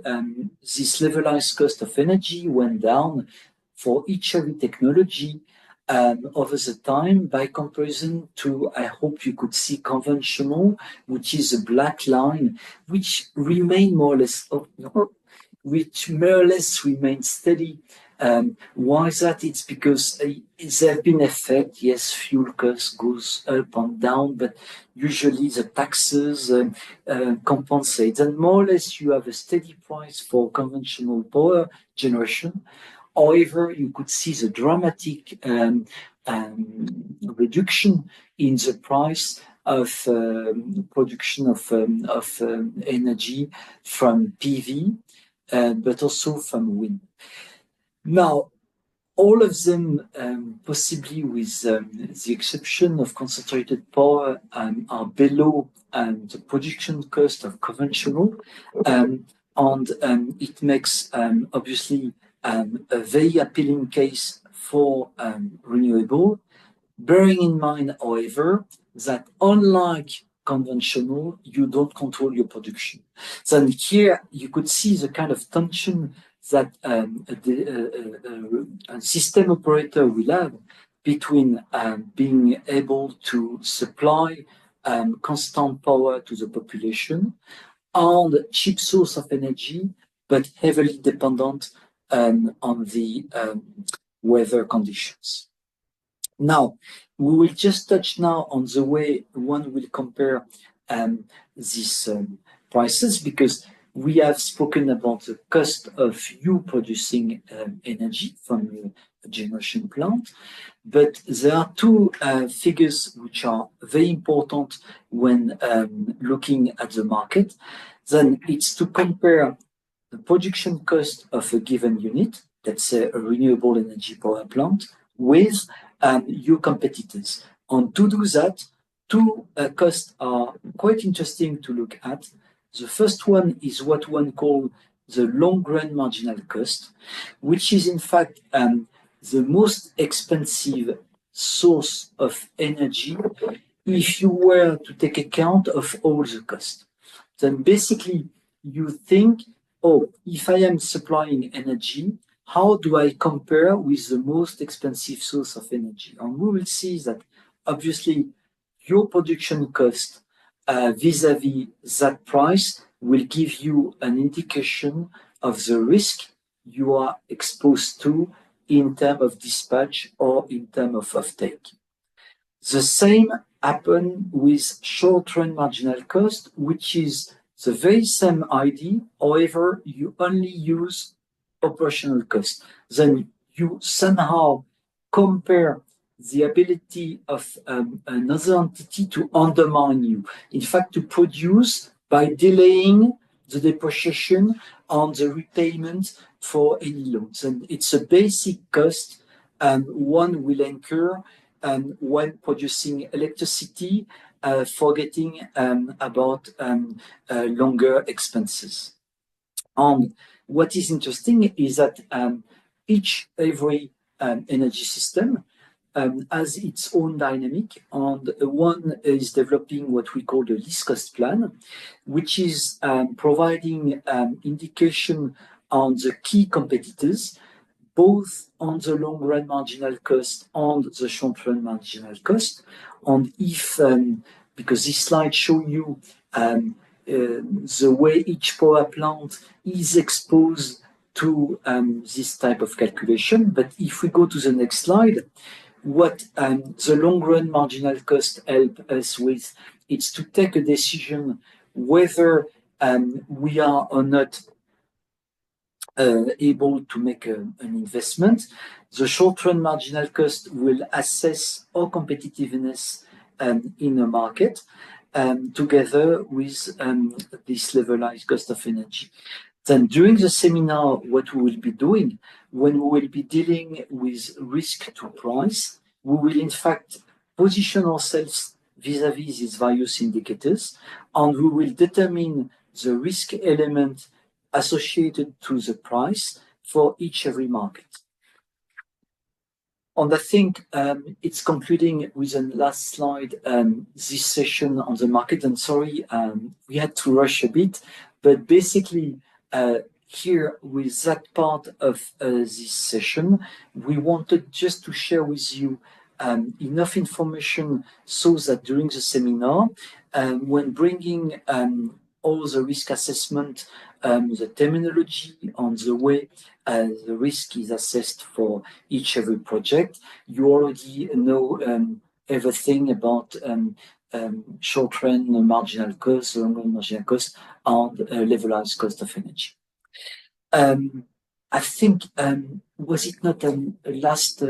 this levelized cost of energy went down for each of the technology over the time by comparison to, I hope you could see, conventional, which is a black line, which remain more or less, which more or less remain steady. Why is that? It's because there have been effect. Yes, fuel cost goes up and down, but usually the taxes compensate. And more or less you have a steady price for conventional power generation. However, you could see the dramatic reduction in the price of production of energy from PV, but also from wind. Now, all of them, possibly with the exception of concentrated power, are below the production cost of conventional, and it makes obviously a very appealing case for renewable, bearing in mind, however, that unlike conventional, you don't control your production. So here you could see the kind of tension that a system operator will have between being able to supply constant power to the population and cheap source of energy, but heavily dependent on the weather conditions. Now, we will just touch now on the way one will compare these prices, because we have spoken about the cost of you producing energy from a generation plant, but there are two figures which are very important when looking at the market. Then it's to compare the production cost of a given unit, let's say a renewable energy power plant, with your competitors. And to do that, two costs are quite interesting to look at. The first one is what one calls the long-run marginal cost, which is in fact the most expensive source of energy if you were to take account of all the costs. Then basically you think, oh, if I am supplying energy, how do I compare with the most expensive source of energy? And we will see that obviously your production cost vis-a-vis that price will give you an indication of the risk you are exposed to in terms of dispatch or in terms of offtake. The same happens with short-run marginal cost, which is the very same idea. However, you only use operational cost. Then you somehow compare the ability of another entity to undermine you. In fact, to produce by delaying the depreciation on the repayment for any loans. And it's a basic cost one will incur when producing electricity, forgetting about longer expenses. And what is interesting is that every energy system has its own dynamic, and one is developing what we call the least cost plan, which is providing indication on the key competitors, both on the long run marginal cost and the short run marginal cost. And if, because this slide shows you the way each power plant is exposed to this type of calculation. But if we go to the next slide, what the long run marginal cost help us with, it's to take a decision whether we are or not able to make an investment. The short run marginal cost will assess our competitiveness in the market together with this levelized cost of energy. Then during the seminar, what we will be doing, when we will be dealing with risk to price, we will in fact position ourselves vis-a-vis these various indicators, and we will determine the risk element associated to the price for every market. And I think it's concluding with the last slide, this session on the market. And sorry, we had to rush a bit, but basically, here with that part of this session, we wanted just to share with you enough information so that during the seminar, when bringing all the risk assessment, the terminology on the way the risk is assessed for every project, you already know everything about short run marginal cost, long run marginal cost, and levelized cost of energy. I think, was it not a last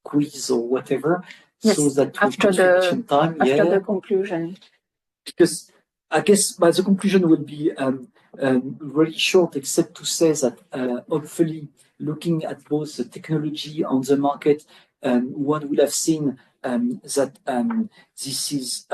quiz or whatever? Yes, so that we after could finish in time. After the conclusion. Because I guess the conclusion will be really short, except to say that hopefully, looking at both the technology on the market, one will have seen that this is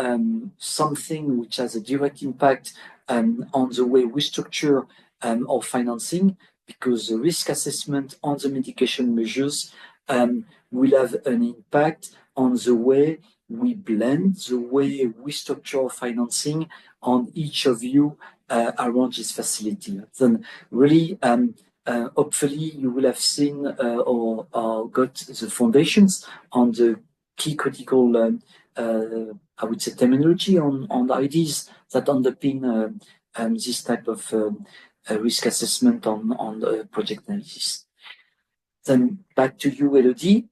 something which has a direct impact on the way we structure our financing, because the risk assessment on the mitigation measures will have an impact on the way we blend, the way we structure financing on each of you around this facility. Then really, hopefully you will have seen or got the foundations on the key critical, I would say, terminology on the ideas that underpin this type of risk assessment on the project analysis. Then back to you, Elodie.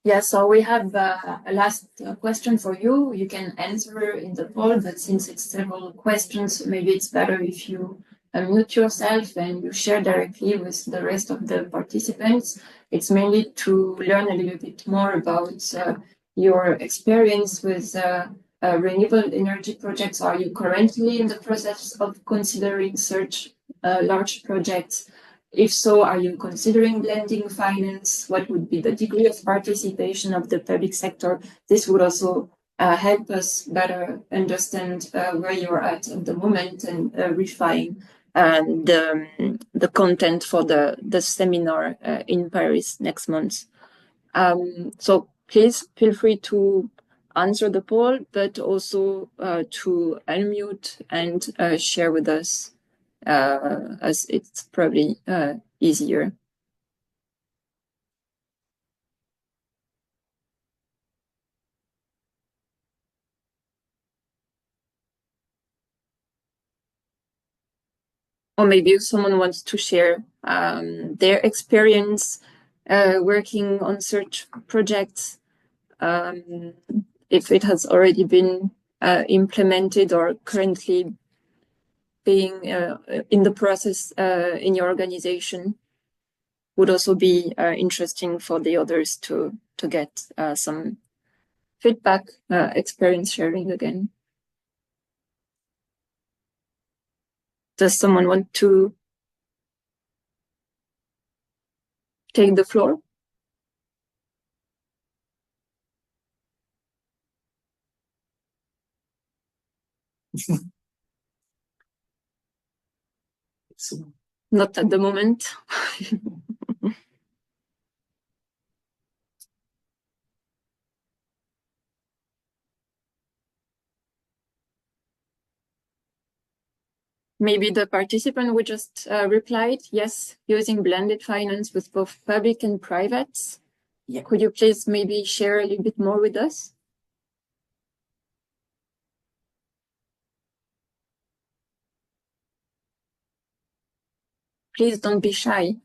Yeah, so we have a last question for you. You can answer in the poll, but since it's several questions, maybe it's better if you unmute yourself and you share directly with the rest of the participants. It's mainly to learn a little bit more about your experience with renewable energy projects. Are you currently in the process of considering such large projects? If so, are you considering blending finance? What would be the degree of participation of the public sector? This would also help us better understand where you're at the moment and refine the content for the seminar in Paris next month. So please feel free to answer the poll, but also to unmute and share with us, as it's probably easier. Or maybe if someone wants to share their experience working on such projects, if it has already been implemented or currently being in the process in your organization, would also be interesting for the others to get some feedback, experience sharing again. Does someone want to take the floor? Not at the moment. Maybe the participant would just replied, yes, using blended finance with both public and private. Yeah. Could you please maybe share a little bit more with us? Please don't be shy.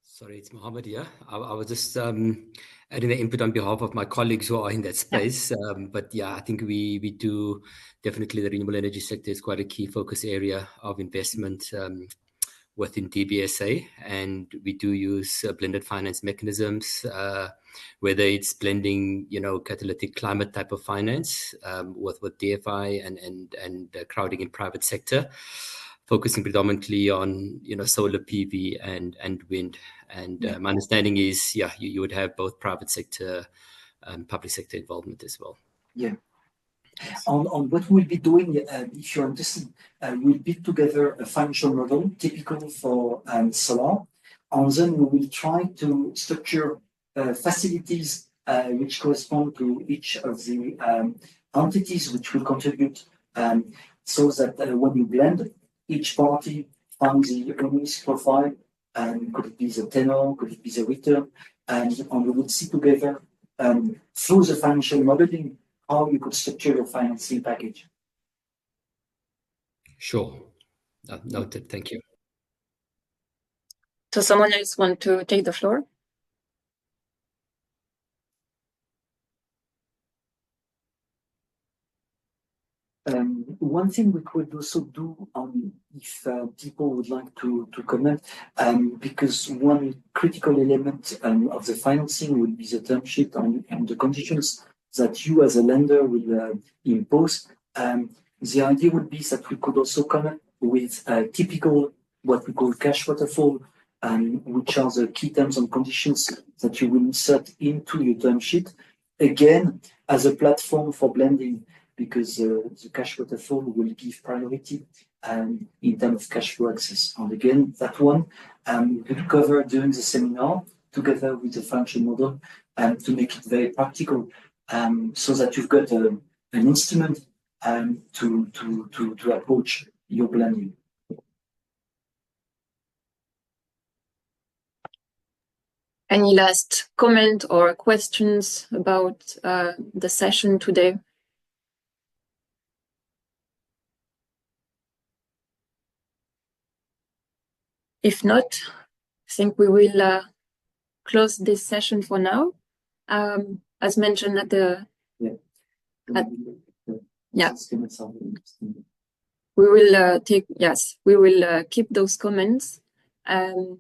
Sorry, it's Mohammed here. I was just adding the input on behalf of my colleagues who are in that space. Yeah. But yeah, I think we do definitely, the renewable energy sector is quite a key focus area of investment within DBSA, and we do use blended finance mechanisms, whether it's blending, catalytic climate type of finance with DFI and crowding in private sector, focusing predominantly on solar PV and wind. And my understanding is, you would have both private sector and public sector involvement as well. Yeah. On what we'll be doing, if you're interested, we'll build together a financial model typical for solar, and then we will try to structure facilities which correspond to each of the entities which will contribute, so that when you blend, each party finds the risk profile, and could it be the tenor, could it be the return, and we would see together through the financial modeling how you could structure your financing package. Sure. Noted. Thank you. Does someone else want to take the floor? One thing we could also do if people would like to comment, because one critical element of the financing will be the term sheet and the conditions that you as a lender will impose. The idea would be that we could also come with typical, what we call cash waterfall, which are the key terms and conditions that you will insert into your term sheet, again, as a platform for blending, because the cash waterfall will give priority in terms of cash flow access. And again, that one we'll cover during the seminar together with the function model to make it very practical, so that you've got an instrument to approach your blending. Any last comment or questions about the session today? If not, I think we will close this session for now. As mentioned at the we will we will keep those comments, and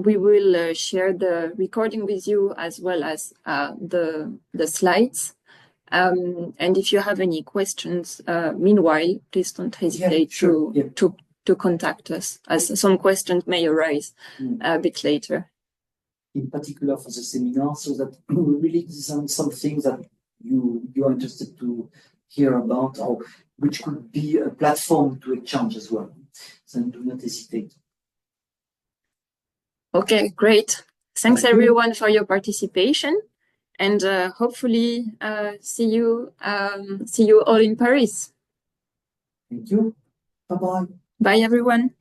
we will share the recording with you as well as the slides. And if you have any questions, meanwhile, please don't hesitate to contact us, as some questions may arise a bit later. In particular for the seminar, so that we really design some things that you are interested to hear about, or which could be a platform to exchange as well. So do not hesitate. Okay, great. Thanks everyone for your participation, and hopefully see you all in Paris. Thank you. Bye-bye. Bye everyone.